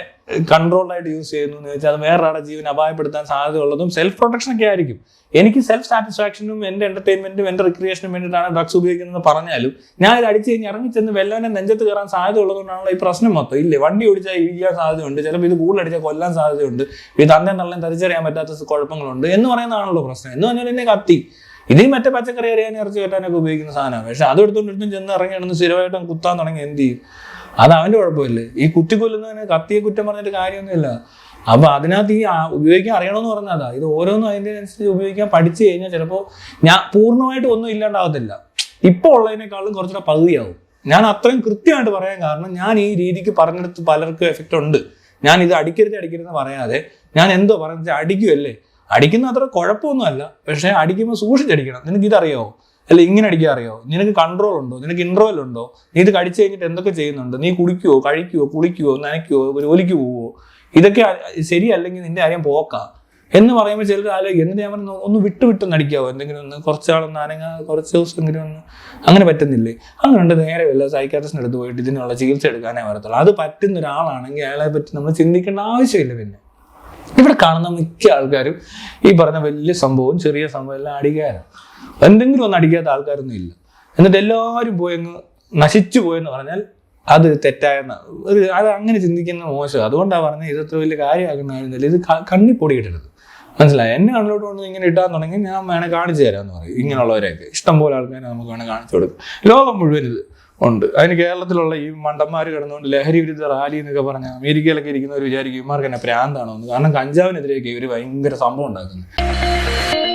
[SPEAKER 2] കൺട്രോൾഡ് ആയിട്ട് യൂസ് ചെയ്യുന്നു എന്ന് വെച്ചാൽ അത് വേറൊരാളുടെ ജീവൻ അപായപ്പെടുത്താൻ സാധ്യത ഉള്ളതും സെൽഫ് പ്രൊട്ടക്ഷൻ ഒക്കെ ആയിരിക്കും. എനിക്ക് സെൽഫ് സാറ്റിസ്ഫാക്ഷനും എന്റെ എന്റർടൈൻമെന്റും എന്റെ റിക്രിയേഷനും വേണ്ടിയിട്ടാണ് ഡ്രഗ്സ് ഉപയോഗിക്കുന്നത് പറഞ്ഞാലും ഞാൻ ഇത് അടിച്ചു കഴിഞ്ഞ് ഇറങ്ങിച്ചെന്ന് വല്ലവനെ നെഞ്ചത്ത് കയറാൻ സാധ്യത ഉള്ളതുകൊണ്ടാണല്ലോ ഈ പ്രശ്നം മൊത്തം. ഇല്ലേ, വണ്ടി ഓടിച്ചാൽ ഇരിക്കാൻ സാധ്യതയുണ്ട്, ചിലപ്പോൾ ഇത് കൂടുതൽ അടിച്ചാൽ കൊല്ലാൻ സാധ്യതയുണ്ട്, ഇത് തന്തേം തള്ളേം തിരിച്ചറിയാൻ പറ്റാത്ത കുഴപ്പങ്ങളുണ്ട് എന്ന് പറയുന്നതാണല്ലോ പ്രശ്നം. എന്ന് പറഞ്ഞാൽ എന്നെ കത്തി ഇത് മറ്റേ പച്ചക്കറി അറിയാൻ ഇറച്ചി വെട്ടാനൊക്കെ ഉപയോഗിക്കുന്ന സാധനമാണ്. പക്ഷെ അത് എടുത്തുകൊണ്ടിട്ടും ചെന്ന് ഇറങ്ങി നടന്ന് സ്ഥിരമായിട്ട് കുത്താൻ തുടങ്ങി എന്ത് ചെയ്യും? അത് അവന്റെ കുഴപ്പമില്ലേ. ഈ കുത്തിക്കൊല്ലുന്നതിന് കത്തിയെ കുറ്റം പറഞ്ഞിട്ട് കാര്യമൊന്നുമില്ല. അപ്പൊ അതിനകത്ത് ഈ ഉപയോഗിക്കാൻ അറിയണമെന്ന് പറഞ്ഞതാ. ഇത് ഓരോന്നും അതിൻ്റെ അനുസരിച്ച് ഉപയോഗിക്കാൻ പഠിച്ചു കഴിഞ്ഞാൽ ചിലപ്പോൾ ഞാൻ പൂർണ്ണമായിട്ട് ഒന്നും ഇല്ലാണ്ടാവത്തില്ല. ഇപ്പോൾ ഉള്ളതിനേക്കാളും കുറച്ചുകൂടെ പകുതിയാവും. ഞാൻ അത്രയും കൃത്യമായിട്ട് പറയാൻ കാരണം ഞാൻ ഈ രീതിക്ക് പറഞ്ഞെടുത്ത് പലർക്കും എഫക്റ്റ് ഉണ്ട്. ഞാൻ ഇത് അടിക്കരുതെന്ന് പറയാതെ ഞാൻ എന്തോ പറയുന്നത് അടിക്കുമല്ലേ, അടിക്കുന്ന അത്ര കുഴപ്പമൊന്നുമല്ല. പക്ഷെ അടിക്കുമ്പോൾ സൂക്ഷിച്ചടിക്കണം. നിനക്ക് ഇതറിയാവോ? അല്ല ഇങ്ങനെ അടിക്കാൻ അറിയാവോ? നിനക്ക് കൺട്രോൾ ഉണ്ടോ? നിനക്ക് ഇൻട്രോവൽ ഉണ്ടോ? നീ ഇത് കടിച്ചു കഴിഞ്ഞിട്ട് എന്തൊക്കെ ചെയ്യുന്നുണ്ട്? നീ കുടിക്കുവോ, കഴിക്കുവോ, കുളിക്കുവോ, നനയ്ക്കുവോ, ജോലിക്ക് പോവോ? ഇതൊക്കെ ശരിയല്ലെങ്കിൽ നിന്റെ കാര്യം പോക്കാം എന്ന് പറയുമ്പോൾ ചിലർ ആലോചിക്കും. എന്നിട്ട് ഞാൻ പറഞ്ഞു ഒന്ന് വിട്ട് നടിക്കാവോ, എന്തെങ്കിലും ഒന്ന് കുറച്ചാളൊന്ന് അനങ്ങാ, കുറച്ച് ദിവസമെങ്കിലും ഒന്ന്. അങ്ങനെ പറ്റുന്നില്ലേ? അങ്ങനെ നേരെ വല്ല സൈക്കാട്രിസ്റ്റിൻ്റെ അടുത്ത് പോയിട്ട് ഇതിനുള്ള ചികിത്സ എടുക്കാനേ വരത്തുള്ളൂ. അത് പറ്റുന്ന ഒരാളാണെങ്കിൽ അയാളെ പറ്റി നമ്മൾ ചിന്തിക്കേണ്ട ആവശ്യമില്ല. പിന്നെ ഇവിടെ കാണുന്ന മിക്ക ആൾക്കാരും ഈ പറഞ്ഞ വലിയ സംഭവവും ചെറിയ സംഭവം എല്ലാം അടിക്കാരാണ്. എന്തെങ്കിലും ഒന്നും അടിക്കാത്ത ആൾക്കാരൊന്നും ഇല്ല. എന്നിട്ട് എല്ലാവരും പോയങ്ങ് നശിച്ചു പോയെന്ന് പറഞ്ഞാൽ അത് തെറ്റായെന്ന അത് അങ്ങനെ ചിന്തിക്കുന്ന മോശം. അതുകൊണ്ടാണ് പറഞ്ഞത് ഇത് അത്ര വലിയ കാര്യമാകുന്നില്ല. ഇത് കണ്ണിപ്പൊടി ഇടരുത്, മനസ്സിലായി? എന്നെ കണ്ണിലോട്ട് കൊണ്ട് ഇങ്ങനെ ഇട്ടാൻ തുടങ്ങി ഞാൻ വേണേൽ കാണിച്ചു തരാമെന്ന് പറയും. ഇങ്ങനെയുള്ളവരെയൊക്കെ ഇഷ്ടംപോലെ ആൾക്കാരെ നമുക്ക് വേണേൽ കാണിച്ചു കൊടുക്കും. ലോകം മുഴുവൻ ഇത് ഉണ്ട്. അതിന് കേരളത്തിലുള്ള ഈ മണ്ടന്മാർ കിടന്നുകൊണ്ട് ലഹരി വിരുദ്ധ റാലി എന്നൊക്കെ പറഞ്ഞാൽ അമേരിക്കയിലൊക്കെ ഇരിക്കുന്നവർ വിചാരിക്കും ഇവർക്ക് എന്നെ പ്രാന്താണോ എന്ന്. കാരണം കഞ്ചാവിനെതിരെയൊക്കെ ഇവർ ഭയങ്കര സംഭവം ഉണ്ടാക്കുന്നത്.